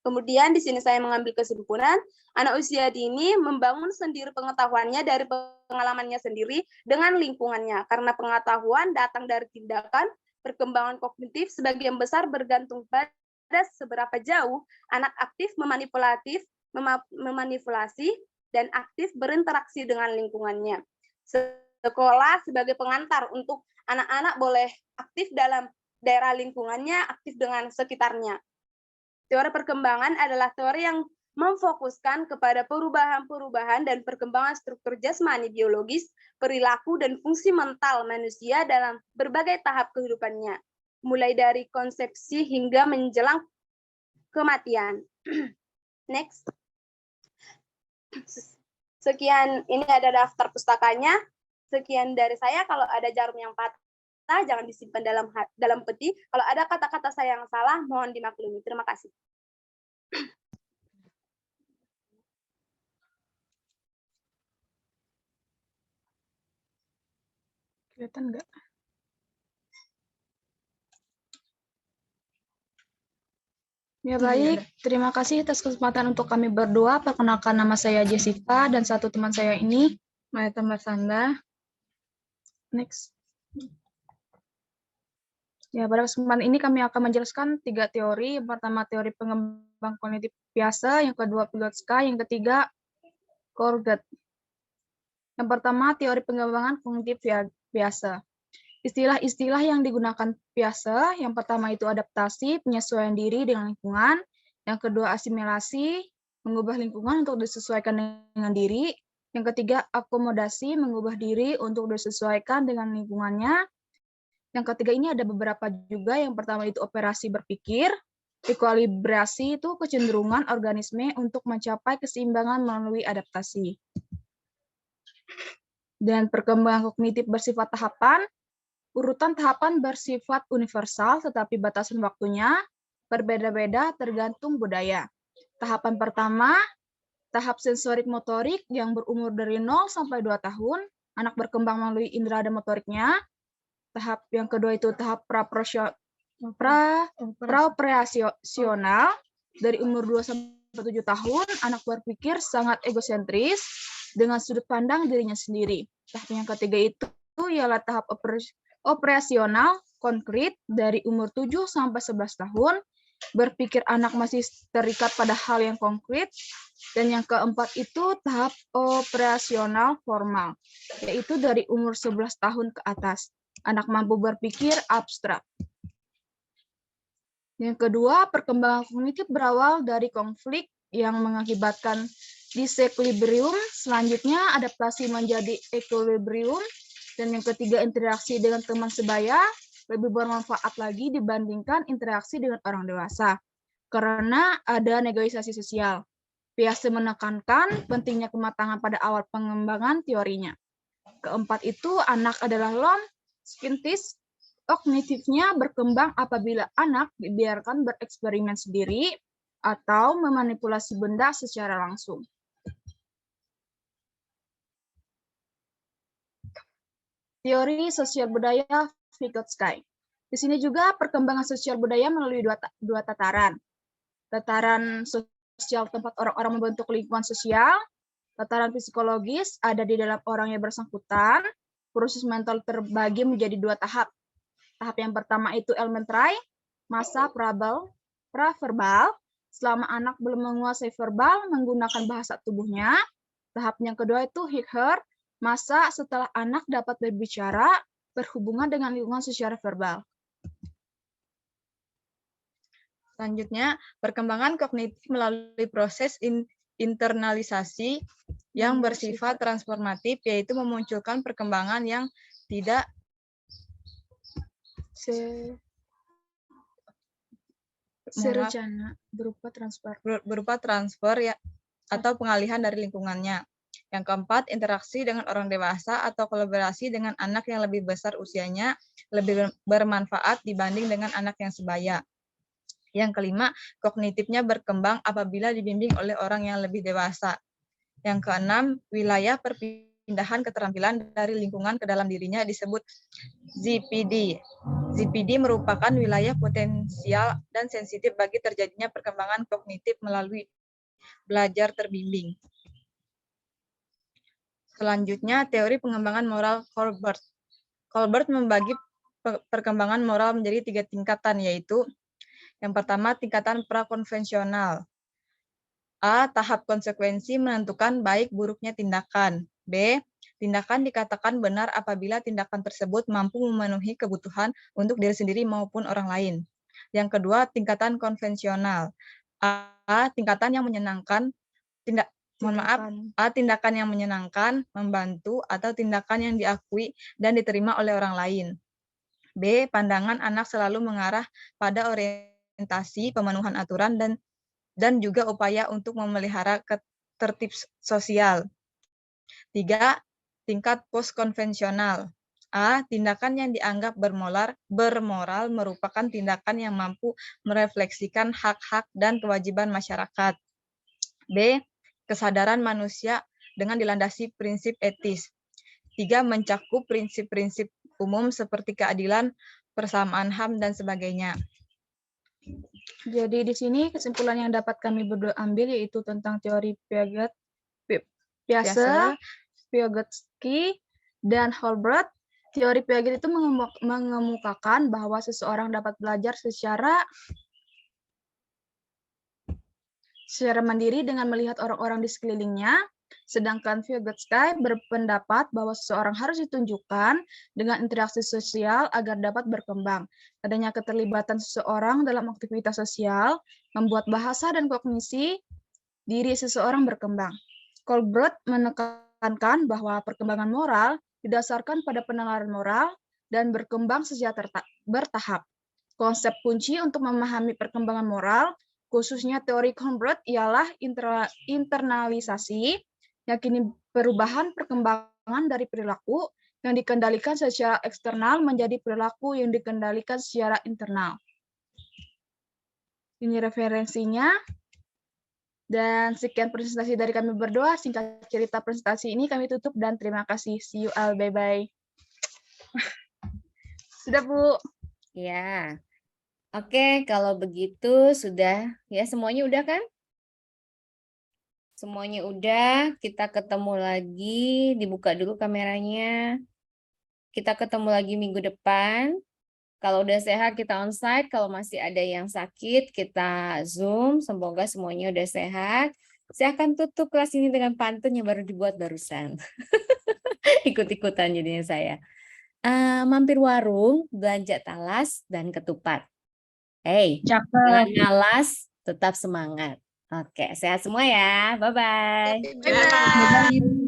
S10: Kemudian di sini saya mengambil kesimpulan, anak usia dini membangun sendiri pengetahuannya dari pengalamannya sendiri dengan lingkungannya. Karena pengetahuan datang dari tindakan, perkembangan kognitif sebagian besar bergantung pada seberapa jauh anak aktif memanipulasi dan aktif berinteraksi dengan lingkungannya. Sekolah sebagai pengantar untuk anak-anak boleh aktif dalam daerah lingkungannya, aktif dengan sekitarnya. Teori perkembangan adalah teori yang memfokuskan kepada perubahan-perubahan dan perkembangan struktur jasmani biologis, perilaku, dan fungsi mental manusia dalam berbagai tahap kehidupannya, mulai dari konsepsi hingga menjelang kematian. Next. Sekian, ini ada daftar pustakanya. Sekian dari saya. Kalau ada jarum yang patah, jangan disimpan dalam peti. Kalau ada kata-kata saya yang salah, mohon dimaklumi. Terima kasih.
S1: Kelihatan nggak? Ya baik, terima kasih atas kesempatan untuk kami berdua. Perkenalkan, nama saya Jessica dan satu teman saya ini, Mayata Masanda. Next. Ya, pada kesempatan ini kami akan menjelaskan 3 teori. Yang pertama, teori pengembang kognitif biasa, yang kedua, Vygotsky, yang ketiga, Korgat. Yang pertama, teori pengembangan kognitif biasa. Istilah-istilah yang digunakan biasa, yang pertama itu adaptasi, penyesuaian diri dengan lingkungan, yang kedua asimilasi, mengubah lingkungan untuk disesuaikan dengan diri, yang ketiga akomodasi, mengubah diri untuk disesuaikan dengan lingkungannya, yang ketiga ini ada beberapa juga, yang pertama itu operasi berpikir, ekolibrasi itu kecenderungan organisme untuk mencapai keseimbangan melalui adaptasi. Dan perkembangan kognitif bersifat tahapan, urutan tahapan bersifat universal, tetapi batasan waktunya berbeda-beda tergantung budaya. Tahapan pertama, tahap sensorik motorik yang berumur dari 0 sampai 2 tahun, anak berkembang melalui indera dan motoriknya. Tahap yang kedua itu tahap praoperasional, dari umur 2 sampai 7 tahun, anak berpikir sangat egosentris dengan sudut pandang dirinya sendiri. Tahap yang ketiga itu ialah tahap operasional konkret dari umur 7 sampai 11 tahun, berpikir anak masih terikat pada hal yang konkret, dan yang keempat itu tahap operasional formal, yaitu dari umur 11 tahun ke atas. Anak mampu berpikir abstrak. Yang kedua, perkembangan kognitif berawal dari konflik yang mengakibatkan disequilibrium, selanjutnya adaptasi menjadi equilibrium, dan yang ketiga interaksi dengan teman sebaya lebih bermanfaat lagi dibandingkan interaksi dengan orang dewasa, karena ada negosiasi sosial. Piaget menekankan pentingnya kematangan pada awal pengembangan teorinya. Keempat itu, anak adalah lom scientist, kognitifnya berkembang apabila anak dibiarkan bereksperimen sendiri atau memanipulasi benda secara langsung. Teori sosial budaya Vygotsky. Di sini juga perkembangan sosial budaya melalui dua tataran. Tataran sosial tempat orang-orang membentuk lingkungan sosial, tataran psikologis ada di dalam orang yang bersangkutan. Proses mental terbagi menjadi 2 tahap. Tahap yang pertama itu elementary, masa praverbal, selama anak belum menguasai verbal menggunakan bahasa tubuhnya. Tahap yang kedua itu Hicker, masa setelah anak dapat berbicara, berhubungan dengan lingkungan secara verbal. Selanjutnya, perkembangan kognitif melalui proses internalisasi yang bersifat transformatif, yaitu memunculkan perkembangan yang tidak
S4: Serencana
S11: berupa transfer ya atau pengalihan dari lingkungannya. Yang keempat, interaksi dengan orang dewasa atau kolaborasi dengan anak yang lebih besar usianya lebih bermanfaat dibanding dengan anak yang sebaya. Yang kelima, kognitifnya berkembang apabila dibimbing oleh orang yang lebih dewasa. Yang keenam, wilayah perpindahan keterampilan dari lingkungan ke dalam dirinya disebut ZPD. ZPD merupakan wilayah potensial dan sensitif bagi terjadinya perkembangan kognitif melalui belajar terbimbing. Selanjutnya, teori pengembangan moral Colbert. Colbert membagi perkembangan moral menjadi 3 tingkatan, yaitu yang pertama, tingkatan prakonvensional. A. Tahap konsekuensi menentukan baik buruknya tindakan. B. Tindakan dikatakan benar apabila tindakan tersebut mampu memenuhi kebutuhan untuk diri sendiri maupun orang lain. Yang kedua, tingkatan konvensional. A. Tingkatan yang menyenangkan, tindakan yang menyenangkan, membantu, atau tindakan yang diakui dan diterima oleh orang lain. B. Pandangan anak selalu mengarah pada orientasi pemenuhan aturan dan juga upaya untuk memelihara tertib sosial. 3. Tingkat postkonvensional. A. Tindakan yang dianggap bermoral merupakan tindakan yang mampu merefleksikan hak-hak dan kewajiban masyarakat. B. Kesadaran manusia dengan dilandasi prinsip etis. 3. Mencakup prinsip-prinsip umum seperti keadilan, persamaan HAM, dan sebagainya.
S4: Jadi di sini kesimpulan yang dapat kami berdua ambil yaitu tentang teori Piaget, Vygotsky, dan Colbert. Teori Piaget itu mengemukakan bahwa seseorang dapat belajar secara mandiri dengan melihat orang-orang di sekelilingnya. Sedangkan Vygotsky berpendapat bahwa seseorang harus ditunjukkan dengan interaksi sosial agar dapat berkembang. Adanya keterlibatan seseorang dalam aktivitas sosial membuat bahasa dan kognisi diri seseorang berkembang. Colbert menekankan bahwa perkembangan moral didasarkan pada penalaran moral dan berkembang secara bertahap. Konsep kunci untuk memahami perkembangan moral, khususnya teori Colbert, ialah internalisasi, yakni perubahan perkembangan dari perilaku yang dikendalikan secara eksternal menjadi perilaku yang dikendalikan secara internal. Ini referensinya. Dan sekian presentasi dari kami berdua. Singkat cerita presentasi ini kami tutup dan terima kasih. See you all. Bye-bye. Sudah, Bu.
S12: Ya. Oke, kalau begitu sudah ya, semuanya udah kan? Semuanya udah, kita ketemu lagi, dibuka dulu kameranya. Kita ketemu lagi minggu depan. Kalau udah sehat kita onsite, kalau masih ada yang sakit kita Zoom. Semoga semuanya udah sehat. Saya akan tutup kelas ini dengan pantun yang baru dibuat barusan. Ikut-ikutan jadinya saya. Mampir warung, belanja talas dan ketupat. Hey, jangan malas, tetap semangat. Oke, sehat semua ya. Bye-bye.
S3: Bye-bye.